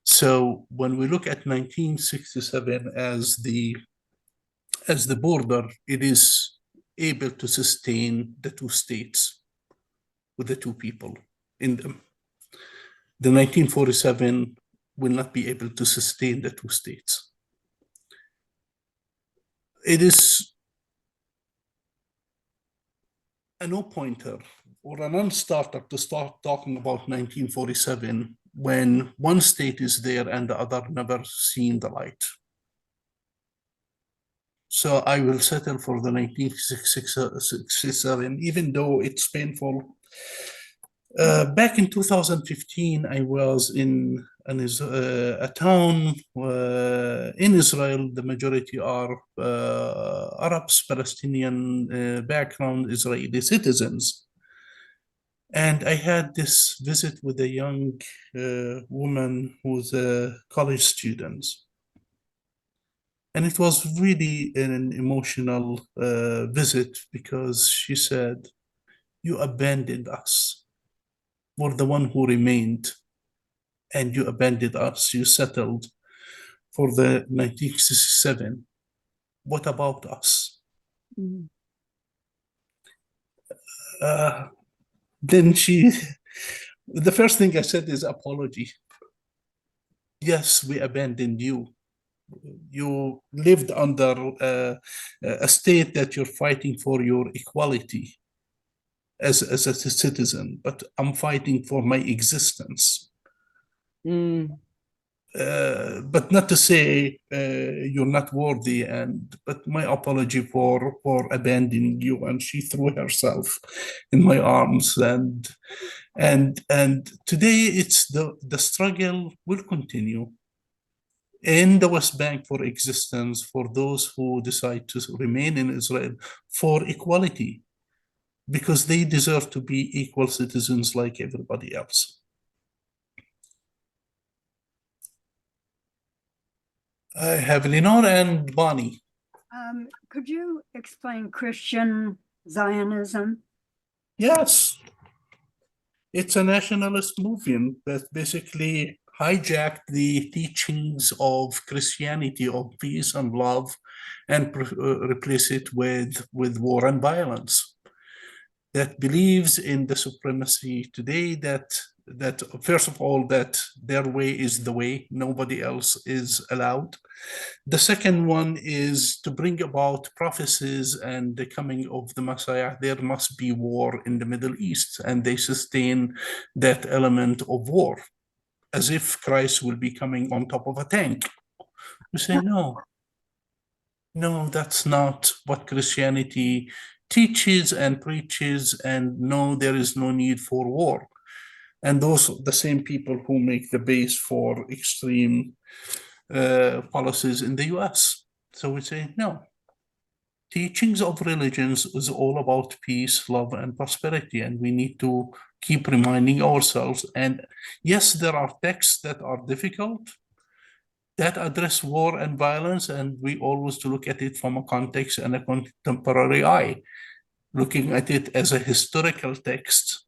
So when we look at 1967 as the border, it is able to sustain the two states with the two people in them. The 1947 will not be able to sustain the two states. It is a no-pointer or a non-starter to start talking about 1947 when one state is there and the other never seen the light. So I will settle for the 1967, even though it's painful. Back in 2015, I was in a town in Israel. The majority are Arabs, Palestinian background, Israeli citizens. And I had this visit with a young woman who's a college student. And it was really an emotional visit because she said, you abandoned us. We're the one who remained, and you abandoned us. You settled for the 1967. What about us? Mm. Then the first thing I said is apology. Yes, we abandoned you. You lived under a state that you're fighting for your equality as a citizen, but I'm fighting for my existence. Mm. But not to say you're not worthy, but my apology for abandoning you. And she threw herself in my arms, and today it's the struggle will continue in the West Bank for existence for those who decide to remain in Israel for equality, because they deserve to be equal citizens like everybody else. I have Lenore and Bonnie. Could you explain Christian Zionism? Yes. It's a nationalist movement that basically hijacked the teachings of Christianity, of peace and love, and replace it with war and violence. that believes in the supremacy today, that first of all, that their way is the way, nobody else is allowed. The second one is to bring about prophecies and the coming of the Messiah. There must be war in the Middle East, and they sustain that element of war, as if Christ will be coming on top of a tank. We say, no, that's not what Christianity teaches and preaches, and no, there is no need for war. And those are the same people who make the base for extreme policies in the US. So we say, no. Teachings of religions is all about peace, love, and prosperity, and we need to keep reminding ourselves. And yes, there are texts that are difficult, that address war and violence, and we always to look at it from a context and a contemporary eye, looking at it as a historical text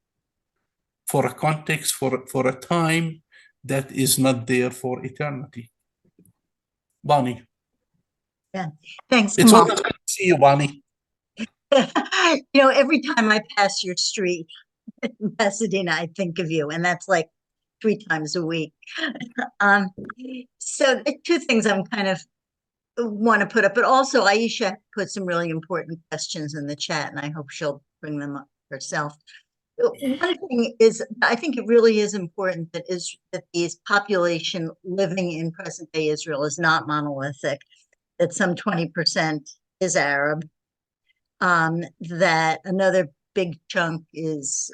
for a context, for a time that is not there for eternity. Bonnie. Yeah, thanks, It's Kamal. always good to see you, Bonnie. Every time I pass your street in Pasadena, I think of you, and that's like 3 times a week. So the 2 things I'm kind of want to put up, but also Aisha put some really important questions in the chat, and I hope she'll bring them up herself. One thing is, I think it really is important that these population living in present day Israel is not monolithic, that some 20% is Arab, that another big chunk is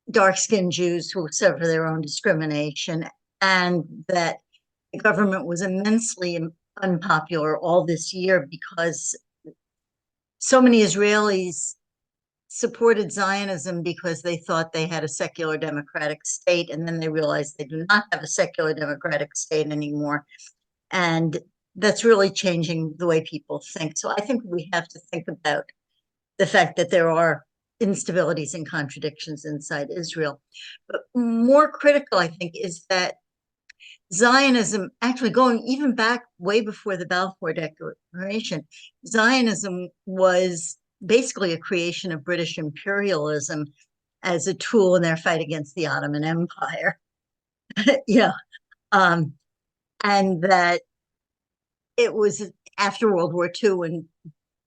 dark-skinned Jews who suffer their own discrimination, and that the government was immensely unpopular all this year because so many Israelis supported Zionism because they thought they had a secular democratic state, and then they realized they do not have a secular democratic state anymore. And that's really changing the way people think. So I think we have to think about the fact that there are instabilities and contradictions inside Israel. But more critical, I think, is that Zionism, actually going even back way before the Balfour Declaration, Zionism was basically a creation of British imperialism as a tool in their fight against the Ottoman Empire. And that it was after World War II, when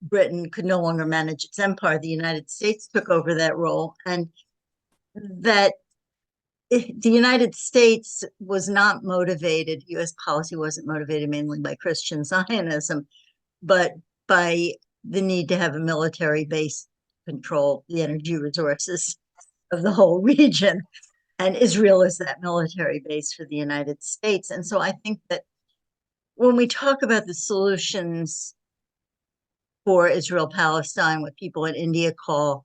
Britain could no longer manage its empire, the United States took over that role, and that the United States was not motivated, US policy wasn't motivated mainly by Christian Zionism, but by the need to have a military base control the energy resources of the whole region. And Israel is that military base for the United States. And so I think that when we talk about the solutions for Israel-Palestine, what people in India call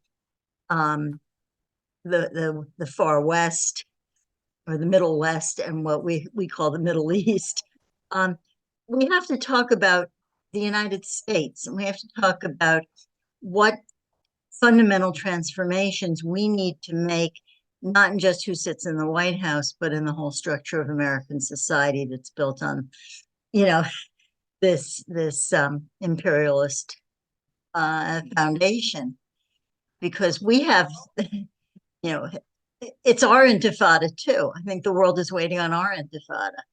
the far west or the Middle West, and what we call the Middle East, we have to talk about the United States, and we have to talk about what fundamental transformations we need to make, not in just who sits in the White House, but in the whole structure of American society that's built on, this imperialist foundation. Because we have, it's our intifada too. I think the world is waiting on our intifada.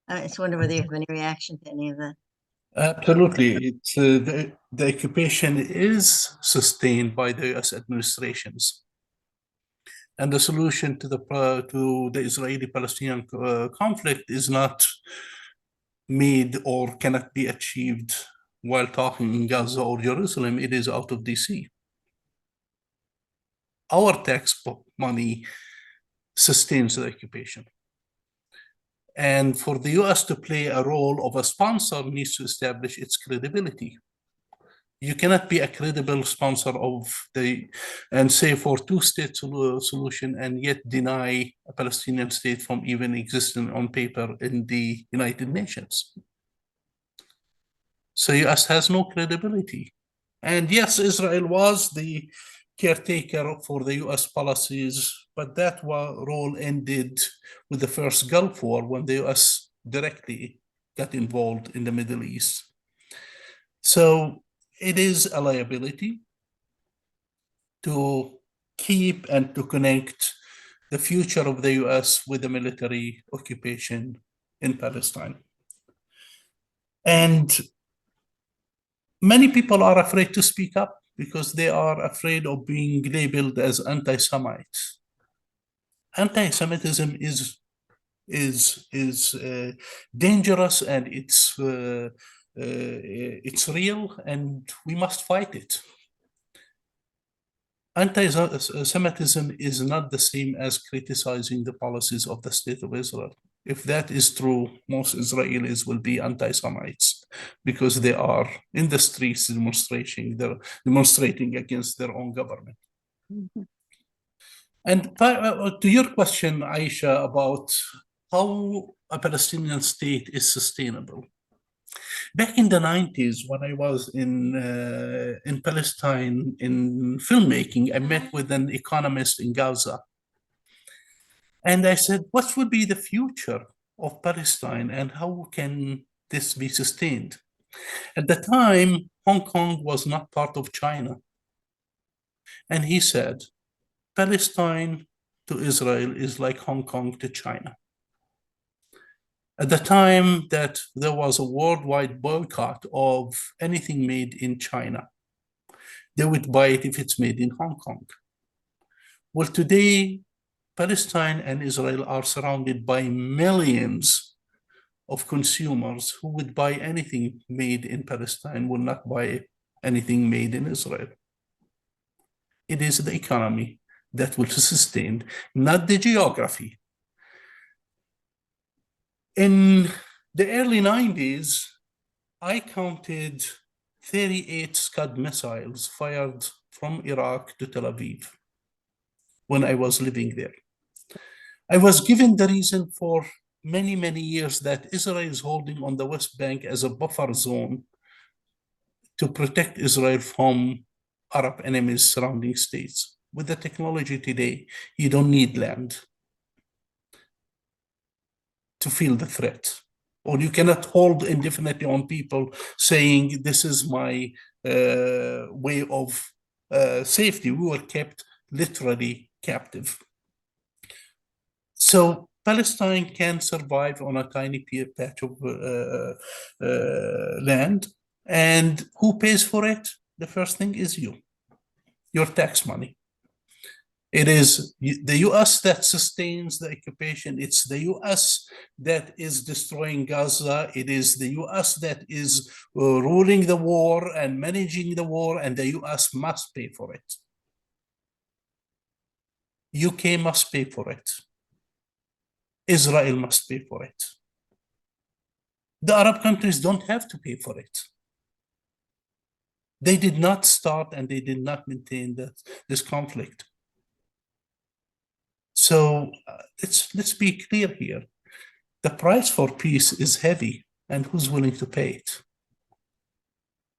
I just wonder whether you have any reaction to any of that. Absolutely. It's, the occupation is sustained by the US administrations. And the solution to the Israeli-Palestinian conflict is not made or cannot be achieved while talking in Gaza or Jerusalem. It is out of DC. Our tax money sustains the occupation. And for the US to play a role of a sponsor needs to establish its credibility. You cannot be a credible sponsor and say for 2-state solution and yet deny a Palestinian state from even existing on paper in the United Nations. So US has no credibility. And yes, Israel was the caretaker for the US policies, but that role ended with the first Gulf War, when the US directly got involved in the Middle East. So it is a liability to keep and to connect the future of the US with the military occupation in Palestine. And many people are afraid to speak up because they are afraid of being labeled as anti-Semites. Anti-Semitism is dangerous, and it's real, and we must fight it. Anti-Semitism is not the same as criticizing the policies of the State of Israel. If that is true, most Israelis will be anti-Semites because they are in the streets demonstrating against their own government. Mhm. And to your question, Aisha, about how a Palestinian state is sustainable. Back in the 90s, when I was in Palestine in filmmaking, I met with an economist in Gaza. And I said, what would be the future of Palestine and how can this be sustained? At the time, Hong Kong was not part of China. And he said, Palestine to Israel is like Hong Kong to China. At the time that there was a worldwide boycott of anything made in China, they would buy it if it's made in Hong Kong. Well, today, Palestine and Israel are surrounded by millions of consumers who would buy anything made in Palestine, will not buy anything made in Israel. It is the economy that will sustain, not the geography. In the early 90s, I counted 38 Scud missiles fired from Iraq to Tel Aviv when I was living there. I was given the reason for many, many years that Israel is holding on the West Bank as a buffer zone to protect Israel from Arab enemies surrounding states. With the technology today, you don't need land to feel the threat. Or you cannot hold indefinitely on people saying, this is my way of safety. We were kept literally captive. So Palestine can survive on a tiny patch of land. And who pays for it? The first thing is you, your tax money. It is the US that sustains the occupation. It's the US that is destroying Gaza. It is the US that is ruling the war and managing the war, and the US must pay for it. UK must pay for it. Israel must pay for it. The Arab countries don't have to pay for it. They did not start and they did not maintain this conflict. So let's be clear here. The price for peace is heavy, and who's willing to pay it?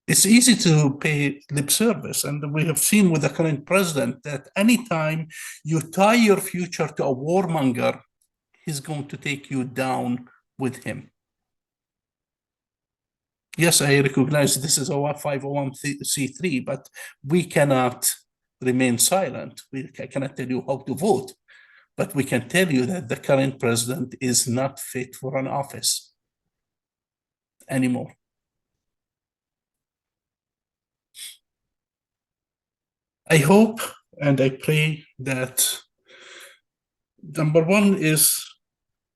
It's easy to pay lip service, and we have seen with the current president that anytime you tie your future to a warmonger, he's going to take you down with him. Yes, I recognize this is a 501c3, but we cannot remain silent. I cannot tell you how to vote, but we can tell you that the current president is not fit for an office anymore. I hope and I pray that number one is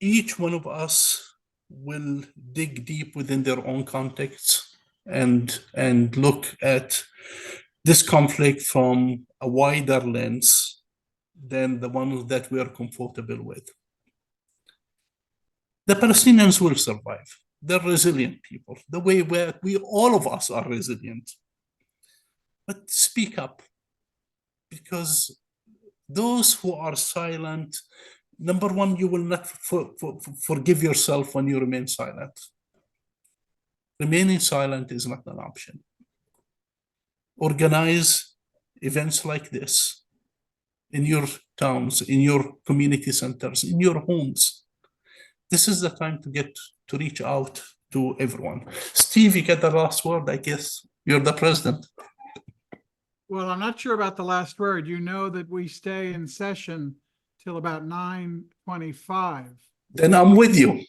each one of us will dig deep within their own contexts and look at this conflict from a wider lens than the one that we are comfortable with. The Palestinians will survive. They're resilient people, the way we all of us are resilient. But speak up, because those who are silent, number one, you will not forgive yourself when you remain silent. Remaining silent is not an option. Organize events like this in your towns, in your community centers, in your homes. This is the time to reach out to everyone. Steve, you get the last word, I guess. You're the president. Well, I'm not sure about the last word. You know that we stay in session till about 9:25. Then I'm with you.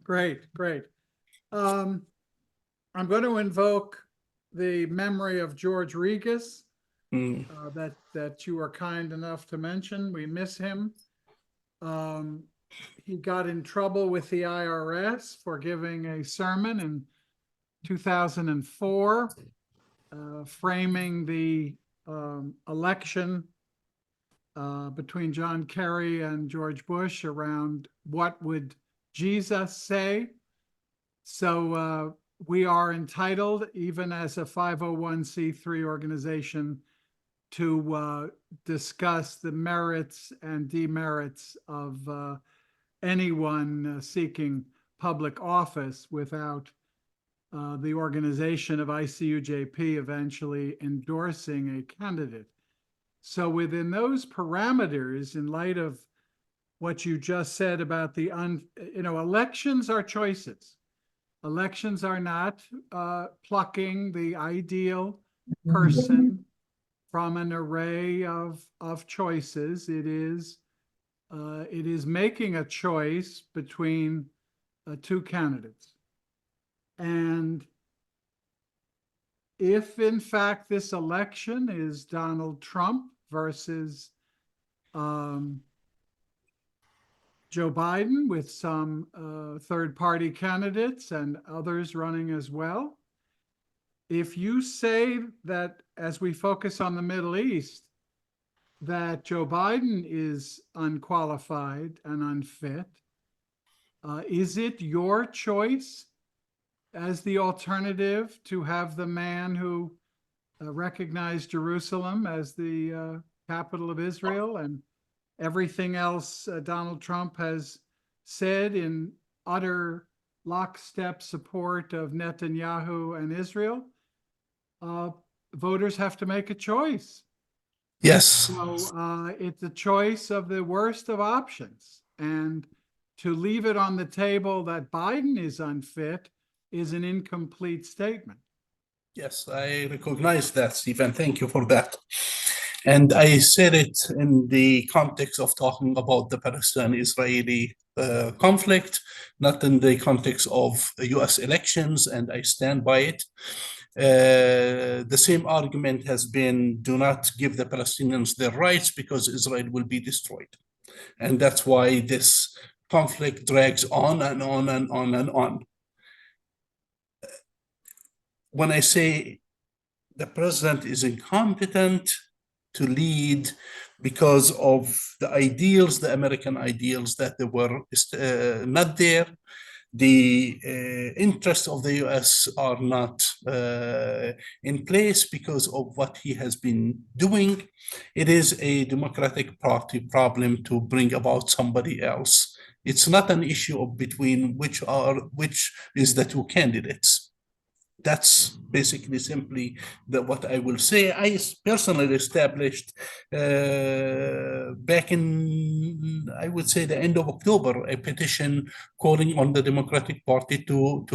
Great, great. I'm going to invoke the memory of George Regas, that you were kind enough to mention. We miss him. He got in trouble with the IRS for giving a sermon in 2004, framing the election between John Kerry and George Bush around what would Jesus say. So we are entitled, even as a 501c3 organization, to discuss the merits and demerits of anyone seeking public office without the organization of ICUJP eventually endorsing a candidate. So within those parameters, in light of what you just said about the, elections are choices. Elections are not plucking the ideal person from an array of choices. It is making a choice between two candidates. And if in fact this election is Donald Trump versus Joe Biden, with some third-party candidates and others running as well, if you say that, as we focus on the Middle East, that Joe Biden is unqualified and unfit, is it your choice as the alternative to have the man who recognized Jerusalem as the capital of Israel and everything else Donald Trump has said in utter lockstep support of Netanyahu and Israel? Voters have to make a choice. Yes. So it's a choice of the worst of options. And to leave it on the table that Biden is unfit is an incomplete statement. Yes, I recognize that, Stephen. Thank you for that. And I said it in the context of talking about the Palestinian-Israeli conflict, not in the context of US elections, and I stand by it. The same argument has been, do not give the Palestinians their rights because Israel will be destroyed. And that's why this conflict drags on and on and on and on. When I say the president is incompetent to lead because of the ideals, the American ideals, that they were not there, the interests of the US are not in place because of what he has been doing. It is a Democratic Party problem to bring about somebody else. It's not an issue of between which is the two candidates. That's basically simply what I will say. I personally established back in, I would say, the end of October, a petition calling on the Democratic Party to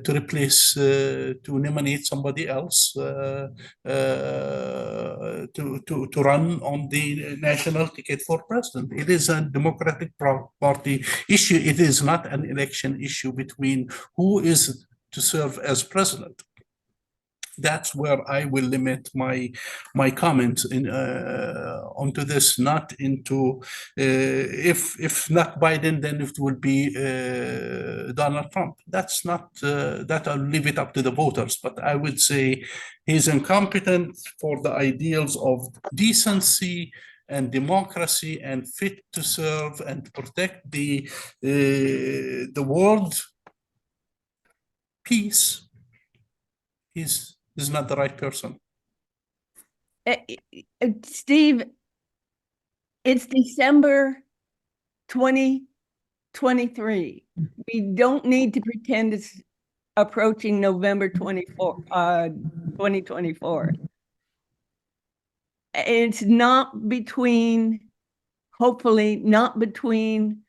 replace, to nominate somebody else to run on the national ticket for president. It is a Democratic Party issue. It is not an election issue between who is to serve as president. That's where I will limit my comments onto this, not into if not Biden, then it will be Donald Trump. That's not that I'll leave it up to the voters, but I would say he's incompetent for the ideals of decency and democracy and fit to serve and protect the world peace. Is not the right person. Steve, it's December 2023. We don't need to pretend it's approaching November 2024. It's not between, hopefully not between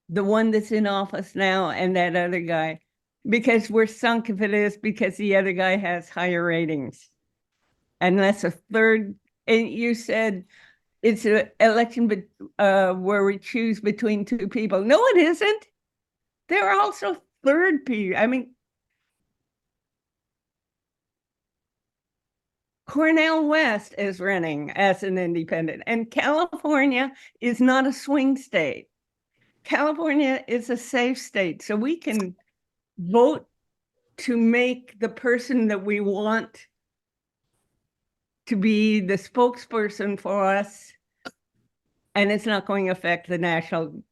the one that's in office now and that other guy. because we're sunk if it is because the other guy has higher ratings. And that's a third, and you said it's an election where we choose between two people. No, it isn't. There are also third people. I mean, Cornel West is running as an independent, and California is not a swing state. California is a safe state, so we can vote to make the person that we want to be the spokesperson for us, and it's not going to affect the national.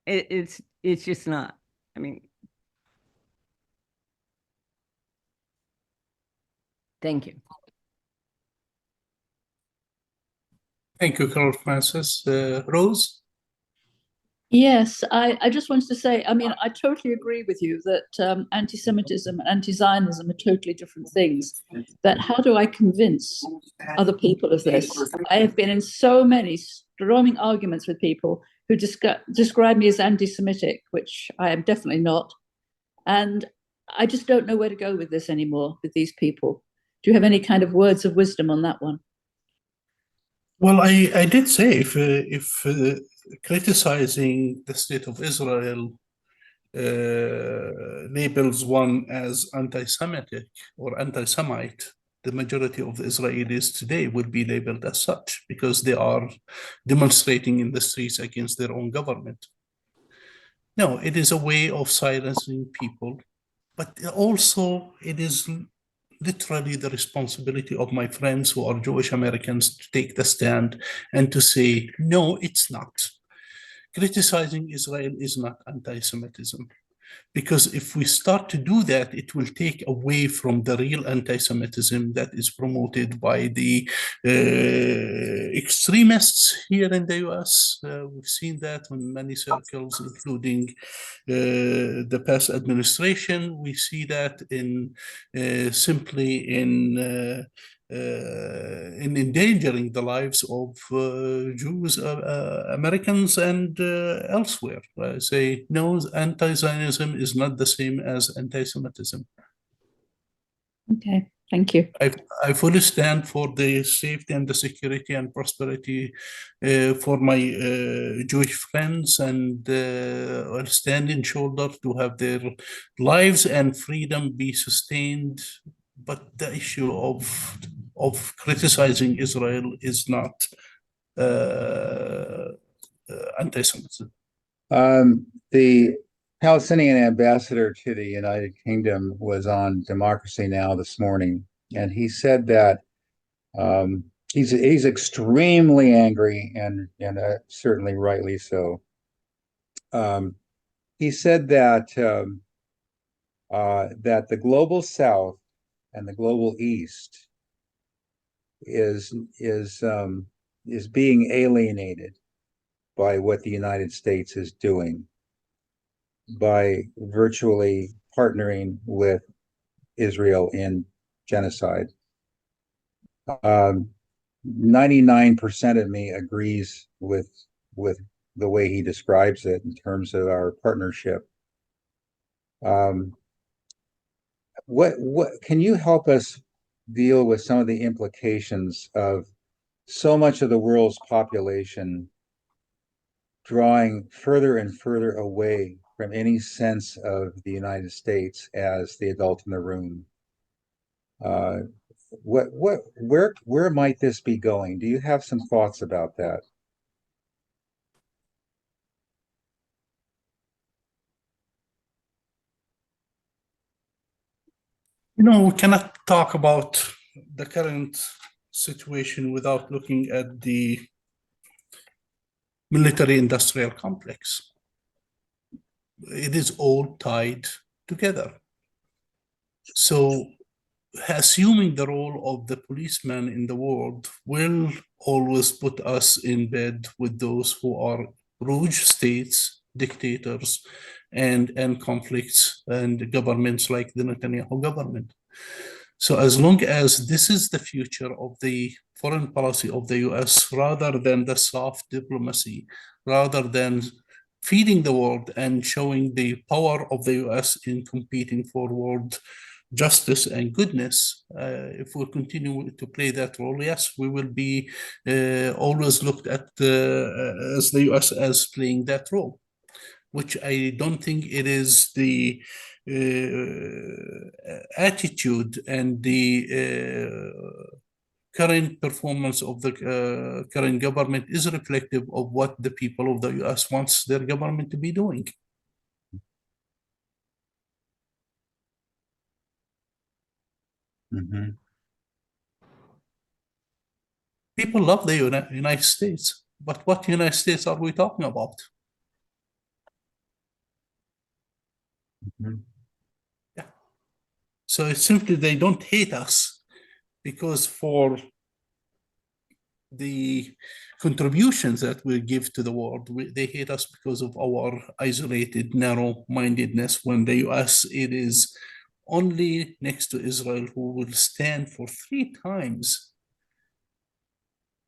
It's just not. I mean, thank you. Thank you, Carol Francis. Rose? Yes, I just wanted to say, I mean, I totally agree with you that anti-Semitism and anti-Zionism are totally different things. But how do I convince other people of this? I have been in so many storming arguments with people who describe me as anti-Semitic, which I am definitely not. And I just don't know where to go with this anymore with these people. Do you have any kind of words of wisdom on that one? Well, I did say if criticizing the state of Israel labels one as anti-Semitic or anti-Semite, the majority of the Israelis today would be labeled as such because they are demonstrating in the streets against their own government. No, it is a way of silencing people, but also it is literally the responsibility of my friends who are Jewish Americans to take the stand and to say, no, it's not. Criticizing Israel is not anti-Semitism. Because if we start to do that, it will take away from the real anti-Semitism that is promoted by the extremists here in the US. We've seen that in many circles, including the past administration. We see that in simply in endangering the lives of Jews, Americans, and elsewhere. I say, no, anti-Zionism is not the same as anti-Semitism. Okay, thank you. I fully stand for the safety and the security and prosperity for my Jewish friends, and I'll stand in shoulder to have their lives and freedom be sustained. But the issue of criticizing Israel is not anti-Semitism. The Palestinian ambassador to the United Kingdom was on Democracy Now! This morning, and he said that he's extremely angry, and certainly rightly so. He said that that the global South and the global East is being alienated by what the United States is doing by virtually partnering with Israel in genocide. 99% of me agrees with the way he describes it in terms of our partnership. What can you help us deal with some of the implications of so much of the world's population drawing further and further away from any sense of the United States as the adult in the room? Where might this be going? Do you have some thoughts about that? You know, we cannot talk about the current situation without looking at the military-industrial complex. It is all tied together. So assuming the role of the policeman in the world will always put us in bed with those who are rogue states, dictators, and conflicts and governments like the Netanyahu government. So as long as this is the future of the foreign policy of the US, rather than the soft diplomacy, rather than feeding the world and showing the power of the US in competing for world justice and goodness. If we continue to play that role, yes, we will be always looked at as the US as playing that role, which I don't think it is the attitude and the current performance of the current government is reflective of what the people of the US wants their government to be doing. Mm-hmm. People love the United States, but what United States are we talking about? Mm-hmm. Yeah. So it's simply they don't hate us because for the contributions that we give to the world, they hate us because of our isolated, narrow-mindedness. When the US, it is only next to Israel who will stand for 3 times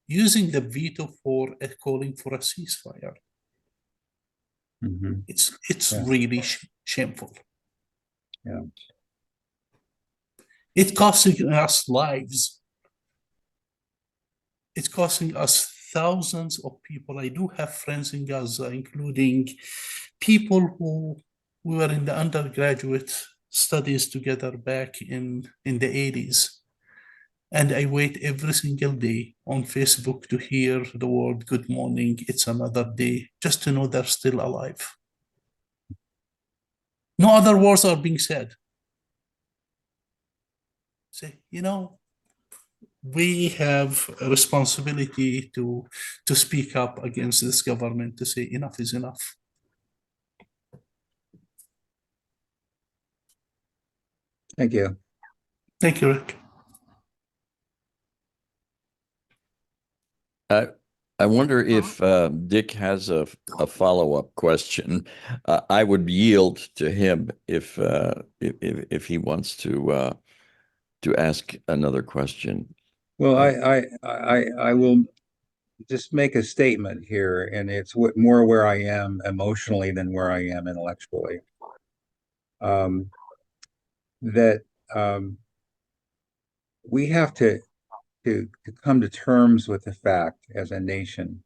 using the veto for calling for a ceasefire. Mm-hmm. It's Yeah. really shameful. Yeah. It's costing us lives. It's costing us thousands of people. I do have friends in Gaza, including people who we were in the undergraduate studies together back in the 80s. And I wait every single day on Facebook to hear the word, good morning, it's another day, just to know they're still alive. No other words are being said. Say, you know, we have a responsibility to speak up against this government, to say enough is enough. Thank you. Thank you, Rick. I wonder if Dick has a follow-up question. I would yield to him if he wants to ask another question. Well, I will just make a statement here, and it's more where I am emotionally than where I am intellectually. That we have to come to terms with the fact as a nation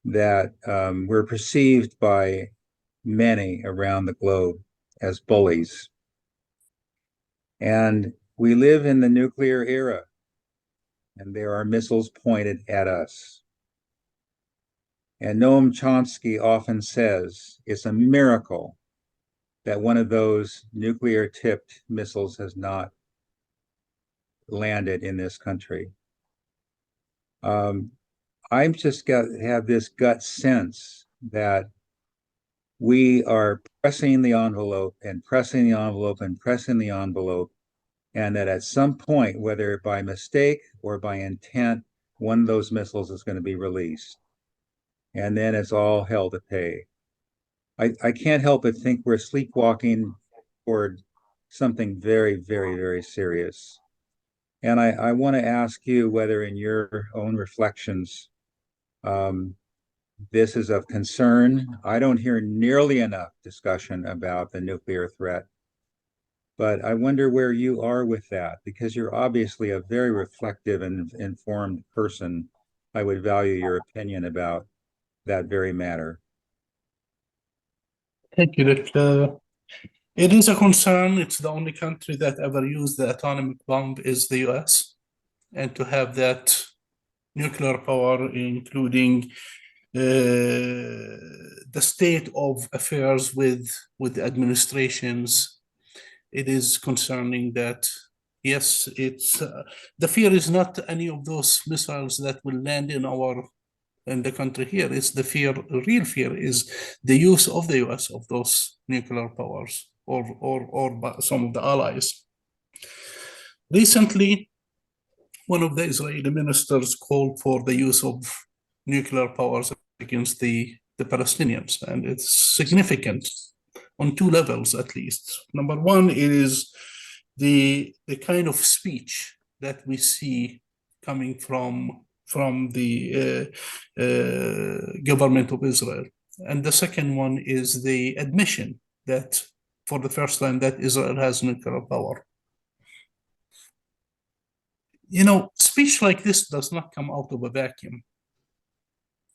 that we're perceived by many around the globe as bullies. And we live in the nuclear era, and there are missiles pointed at us. And Noam Chomsky often says it's a miracle that one of those nuclear-tipped missiles has not landed in this country. I've just have this gut sense that we are pressing the envelope and pressing the envelope and pressing the envelope, and that at some point, whether by mistake or by intent, one of those missiles is going to be released. And then it's all hell to pay. I can't help but think we're sleepwalking toward something very, very, very serious. And I want to ask you whether in your own reflections, this is of concern. I don't hear nearly enough discussion about the nuclear threat, but I wonder where you are with that, because you're obviously a very reflective and informed person. I would value your opinion about that very matter. Thank you, Rick. It is a concern. It's the only country that ever used the atomic bomb is the US. And to have that nuclear power, including the state of affairs with the administrations, it is concerning that, yes, it's the fear is not any of those missiles that will land in the country here. It's the fear, real fear is the use of the US of those nuclear powers or by some of the allies. Recently, one of the Israeli ministers called for the use of nuclear powers against the Palestinians, and it's significant on 2 levels at least. Number one, it is the kind of speech that we see coming from the government of Israel. And the second one is the admission that for the first time that Israel has nuclear power. You know, speech like this does not come out of a vacuum.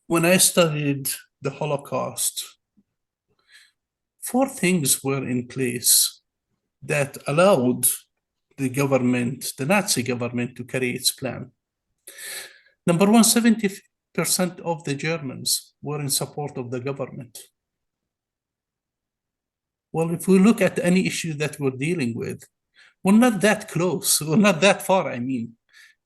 When I studied the Holocaust, 4 things were in place that allowed the government, the Nazi government, to carry its plan. Number one, 70% of the Germans were in support of the government. Well, if we look at any issue that we're dealing with, we're not that close, we're not that far, I mean,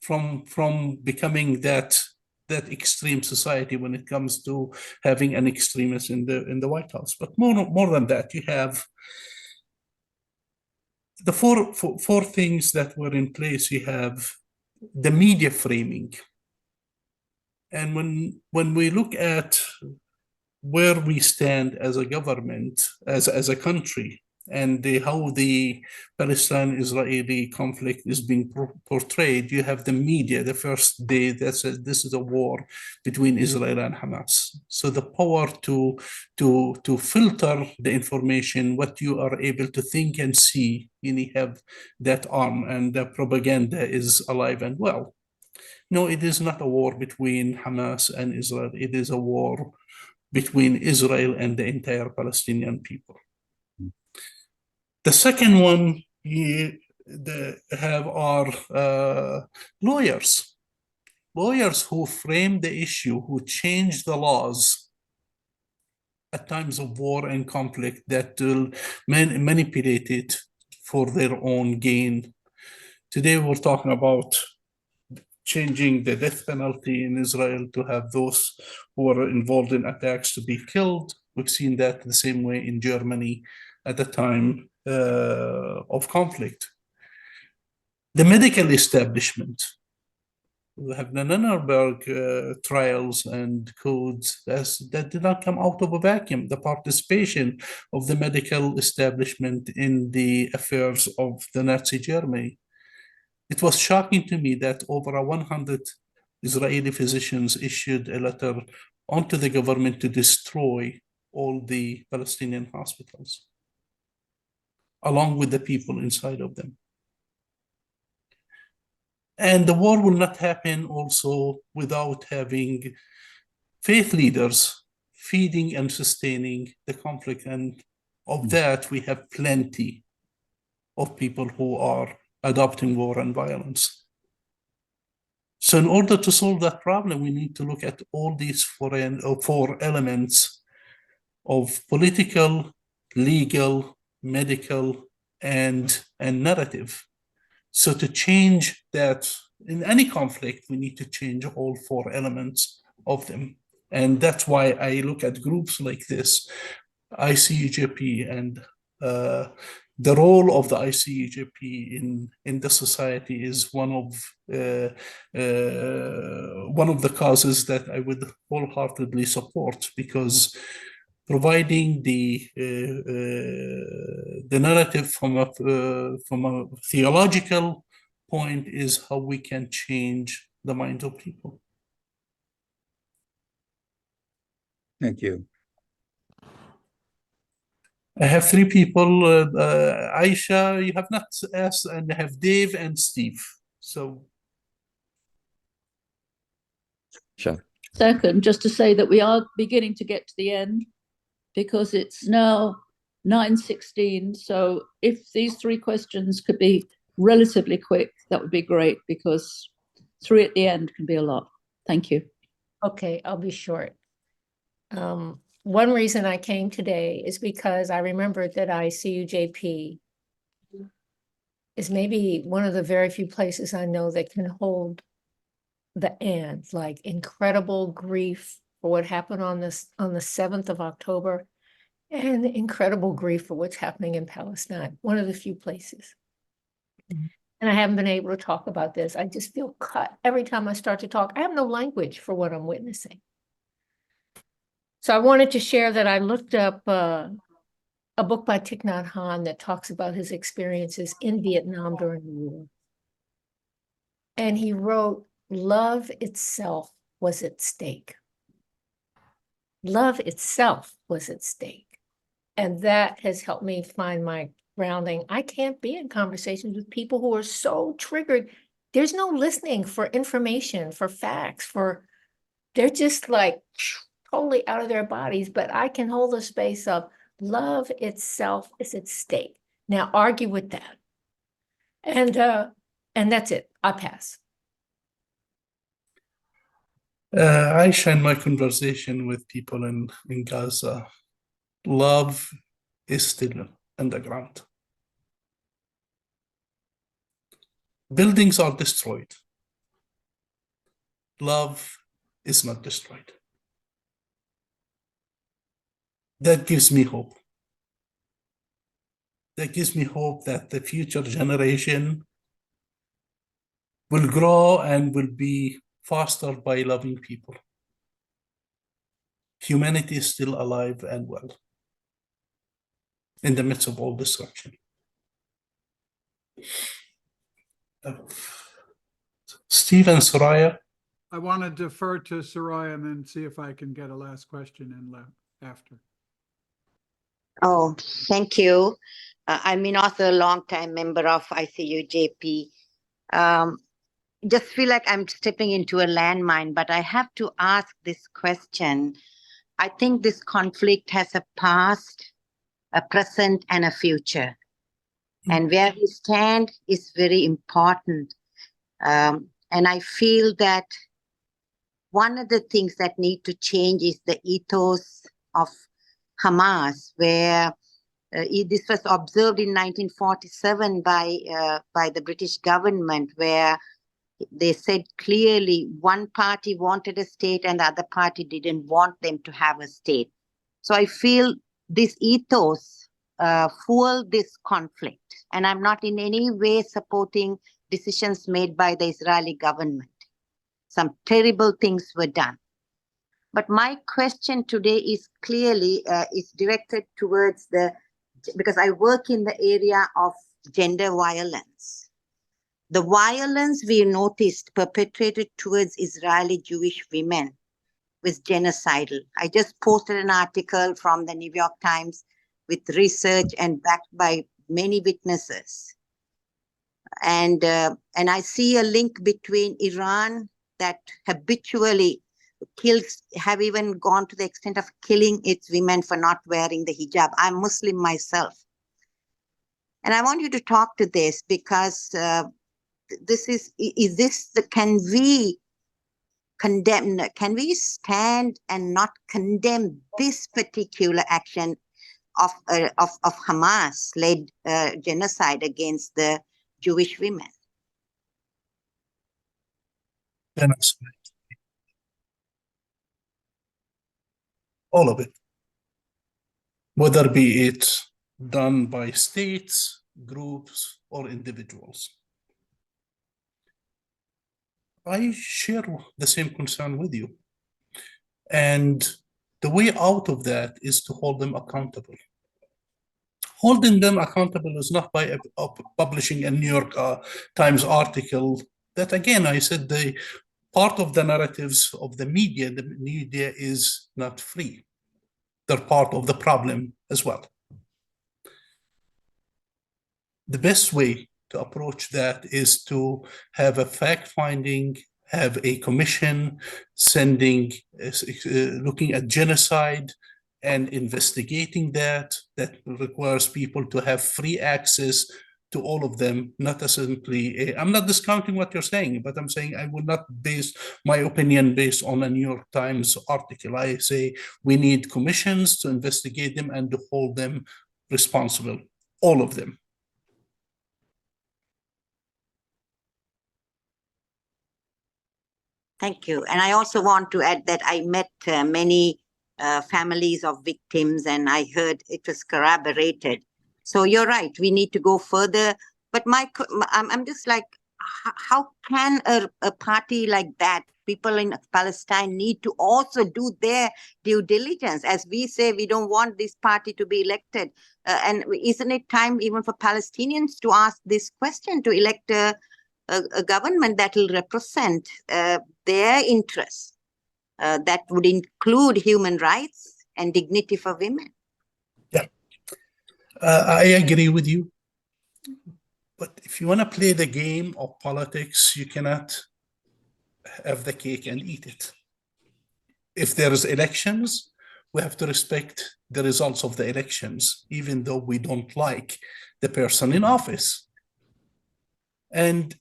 from becoming that extreme society when it comes to having an extremist in the White House. But more than that, you have the four things that were in place. You have the media framing. And when we look at where we stand as a government, as a country, and how the Palestine-Israeli conflict is being portrayed, you have the media the first day that says this is a war between Israel and Hamas. So the power to filter the information, what you are able to think and see, you have that arm, and the propaganda is alive and well. No, it is not a war between Hamas and Israel. It is a war between Israel and the entire Palestinian people. The second one are lawyers who frame the issue, who change the laws at times of war and conflict that will manipulate it for their own gain. Today we're talking about changing the death penalty in Israel to have those who are involved in attacks to be killed. We've seen that the same way in Germany at the time of conflict. The medical establishment. We have the Nuremberg trials and codes that did not come out of a vacuum. The participation of the medical establishment in the affairs of the Nazi Germany. It was shocking to me that over 100 Israeli physicians issued a letter onto the government to destroy all the Palestinian hospitals, along with the people inside of them. And the war will not happen also without having faith leaders feeding and sustaining the conflict. And of that, we have plenty of people who are adopting war and violence. So in order to solve that problem, we need to look at all these four elements of political, legal, medical, and narrative. So to change that, in any conflict, we need to change all 4 elements of them. And that's why I look at groups like this, ICUJP, and the role of the ICUJP in the society is one of the causes that I would wholeheartedly support, because providing the narrative from a theological point is how we can change the minds of people. Thank you. I have 3 people. Aisha, you have not asked, and I have Dave and Steve. So, Sure. Second, just to say that we are beginning to get to the end, because it's now 9:16. So if these 3 questions could be relatively quick, that would be great, because 3 at the end can be a lot. Thank you. Okay, I'll be short. One reason I came today is because I remembered that ICUJP is maybe one of the very few places I know that can hold the and, like, incredible grief for what happened on the 7th of October and incredible grief for what's happening in Palestine. One of the few places. And I haven't been able to talk about this. I just feel cut every time I start to talk. I have no language for what I'm witnessing. So I wanted to share that I looked up a book by Thich Nhat Hanh that talks about his experiences in Vietnam during the war. And he wrote, "Love itself was at stake." love itself was at stake. And that has helped me find my grounding. I can't be in conversations with people who are so triggered. There's no listening for information, for facts, they're just like totally out of their bodies, but I can hold a space of love itself is at stake. Now argue with that. And that's it. I pass. I share my conversation with people in Gaza. Love is still underground. Buildings are destroyed. Love is not destroyed. That gives me hope. That gives me hope that the future generation will grow and will be fostered by loving people. Humanity is still alive and well in the midst of all destruction. Steve and Soraya. I want to defer to Soraya and then see if I can get a last question in after. Oh, thank you. I'm also a long-time member of ICUJP. Just feel like I'm stepping into a landmine, but I have to ask this question. I think this conflict has a past, a present, and a future. And where we stand is very important. And I feel that one of the things that need to change is the ethos of Hamas, where this was observed in 1947 by the British government, where they said clearly one party wanted a state and the other party didn't want them to have a state. So I feel this ethos fueled this conflict. And I'm not in any way supporting decisions made by the Israeli government. Some terrible things were done. But my question today is clearly is directed towards because I work in the area of gender violence. The violence we noticed perpetrated towards Israeli Jewish women was genocidal. I just posted an article from the New York Times with research and backed by many witnesses. And I see a link between Iran that habitually have even gone to the extent of killing its women for not wearing the hijab. I'm Muslim myself. And I want you to talk to this because can we condemn, can we stand and not condemn this particular action of Hamas-led genocide against the Jewish women? Genocide. All of it. Whether be it done by states, groups, or individuals. I share the same concern with you. And the way out of that is to hold them accountable. Holding them accountable is not by publishing a New York Times article that, again, I said the part of the narratives of the media is not free. They're part of the problem as well. The best way to approach that is to have a fact-finding, have a commission looking at genocide and investigating that requires people to have free access to all of them, not simply, I'm not discounting what you're saying, but I'm saying I will not base my opinion based on a New York Times article. I say we need commissions to investigate them and to hold them responsible, all of them. Thank you. And I also want to add that I met many families of victims and I heard it was corroborated. So you're right, we need to go further. But I'm just like, how can a party like that, people in Palestine need to also do their due diligence? As we say, we don't want this party to be elected. And isn't it time even for Palestinians to ask this question, to elect a government that will represent their interests? that would include human rights and dignity for women. Yeah, I agree with you. But if you want to play the game of politics, you cannot have the cake and eat it. If there is elections, we have to respect the results of the elections, even though we don't like the person in office. And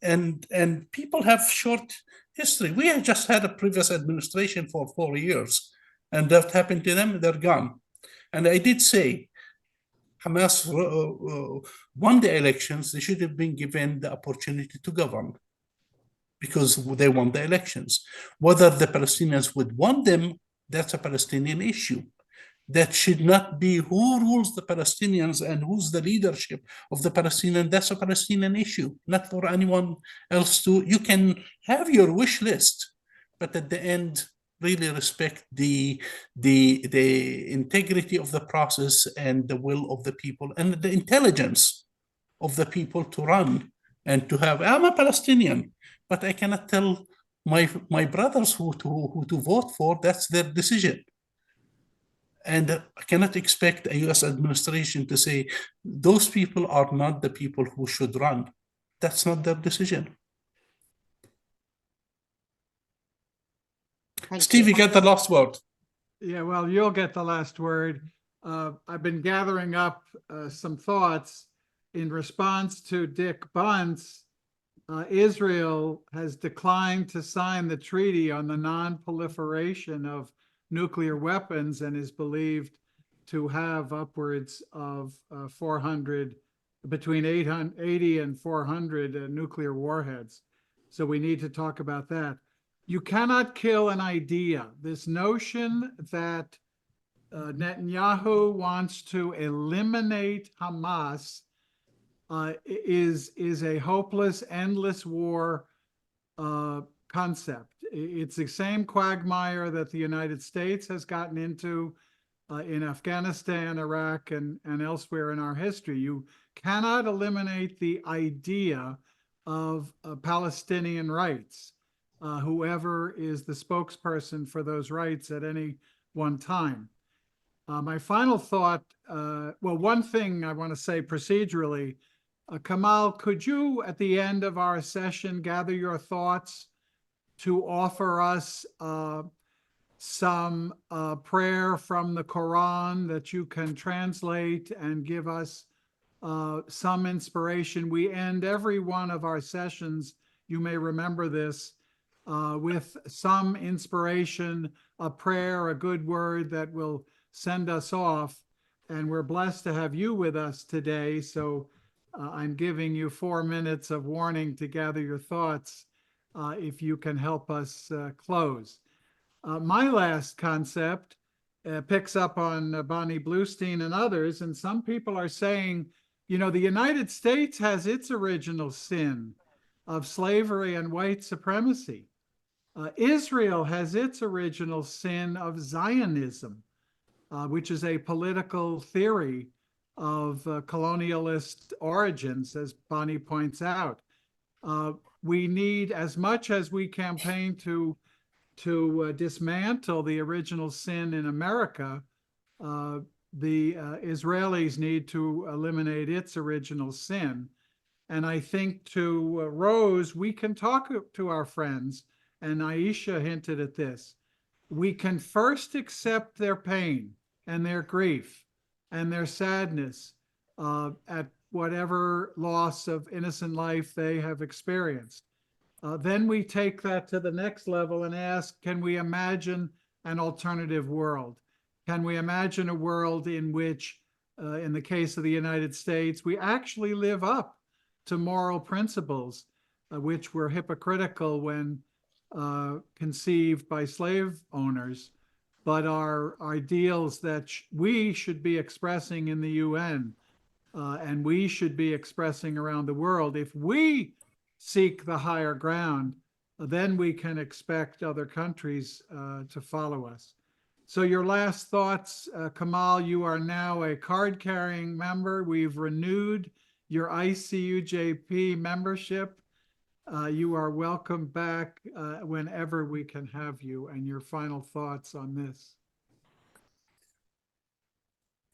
people have short history. We have just had a previous administration for 4 years, and that happened to them, they're gone. And I did say, Hamas won the elections, they should have been given the opportunity to govern because they won the elections. Whether the Palestinians would want them, that's a Palestinian issue. That should not be who rules the Palestinians and who's the leadership of the Palestinian. That's a Palestinian issue, not for anyone else to. You can have your wish list, but at the end, really respect the integrity of the process and the will of the people and the intelligence of the people to run and to have. I'm a Palestinian, but I cannot tell my brothers who to vote for. That's their decision. And I cannot expect a US administration to say, those people are not the people who should run. That's not their decision. Steve, you get the last word. Yeah, well, you'll get the last word. I've been gathering up some thoughts in response to Dick Bunce. Israel has declined to sign the treaty on the non-proliferation of nuclear weapons and is believed to have upwards of 400, between 80 and 400 nuclear warheads. So we need to talk about that. You cannot kill an idea. This notion that Netanyahu wants to eliminate Hamas is a hopeless, endless war concept. It's the same quagmire that the United States has gotten into in Afghanistan, Iraq, and elsewhere in our history. You cannot eliminate the idea of Palestinian rights, whoever is the spokesperson for those rights at any one time. My final thought, well, one thing I want to say procedurally, Kamal, could you, at the end of our session, gather your thoughts to offer us some prayer from the Quran that you can translate and give us some inspiration? We end every one of our sessions, you may remember this, with some inspiration, a prayer, a good word that will send us off. And we're blessed to have you with us today. So I'm giving you 4 minutes of warning to gather your thoughts if you can help us close. My last concept picks up on Bonnie Bluestein and others, and some people are saying, you know, the United States has its original sin of slavery and white supremacy. Israel has its original sin of Zionism, which is a political theory of colonialist origins, as Bonnie points out. We need, as much as we campaign to dismantle the original sin in America, the Israelis need to eliminate its original sin. And I think to Rose, we can talk to our friends, and Aisha hinted at this. We can first accept their pain and their grief and their sadness at whatever loss of innocent life they have experienced. Then we take that to the next level and ask, can we imagine an alternative world? Can we imagine a world in which, in the case of the United States, we actually live up to moral principles which were hypocritical when conceived by slave owners, but are ideals that we should be expressing in the UN and we should be expressing around the world. If we seek the higher ground, then we can expect other countries to follow us. So your last thoughts, Kamal, you are now a card-carrying member. We've renewed your ICUJP membership. You are welcome back whenever we can have you, and your final thoughts on this.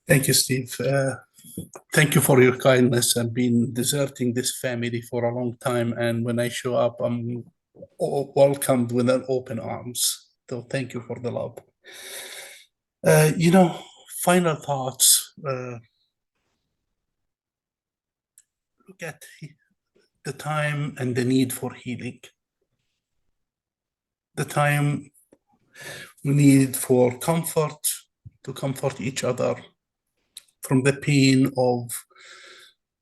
Thank you, Steve. Thank you for your kindness. I've been deserting this family for a long time, and when I show up, I'm welcomed with an open arms. So thank you for the love. Final thoughts. Look at the time and the need for healing. The time we need for comfort, to comfort each other from the pain of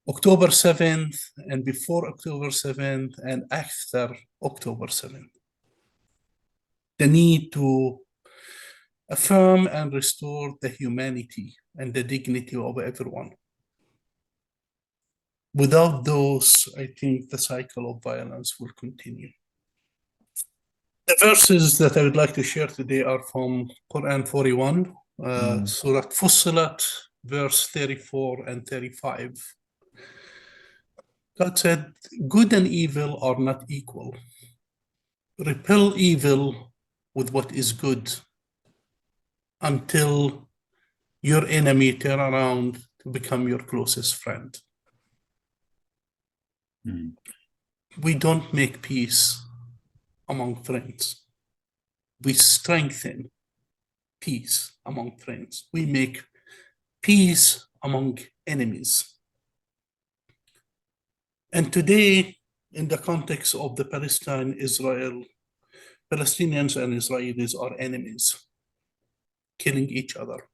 October 7th and before October 7th and after October 7th. The need to affirm and restore the humanity and the dignity of everyone. Without those, I think the cycle of violence will continue. The verses that I would like to share today are from Quran 41, Surah Fussilat, verse 34 and 35. God said, good and evil are not equal. Repel evil with what is good until your enemy turn around to become your closest friend. We don't make peace among friends. We strengthen peace among friends. We make peace among enemies. And today, in the context of the Palestinian-Israel, Palestinians and Israelis are enemies, killing each other.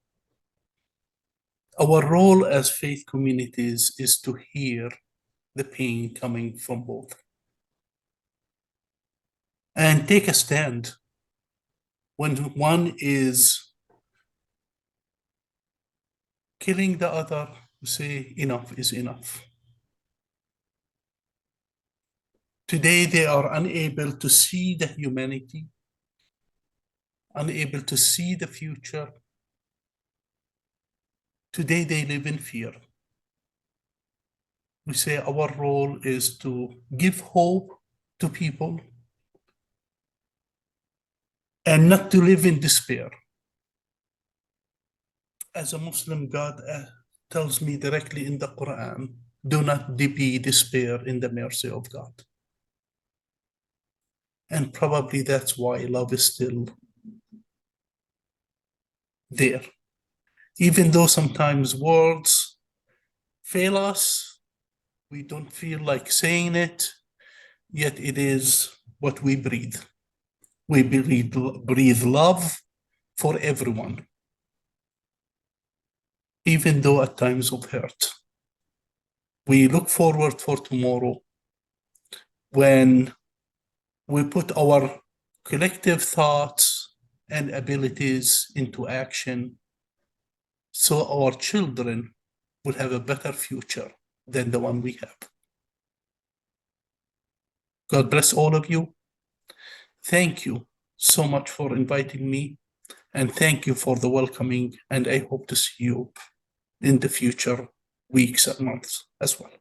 Our role as faith communities is to hear the pain coming from both and take a stand. When one is killing the other, we say enough is enough. Today they are unable to see the humanity, unable to see the future. Today they live in fear. We say our role is to give hope to people and not to live in despair. As a Muslim, God tells me directly in the Quran, do not be despair in the mercy of God. And probably that's why love is still there. Even though sometimes words fail us, we don't feel like saying it, yet it is what we breathe. We breathe love for everyone, even though at times of hurt. We look forward for tomorrow when we put our collective thoughts and abilities into action so our children will have a better future than the one we have. God bless all of you. Thank you so much for inviting me, and thank you for the welcoming, and I hope to see you in the future weeks and months as well.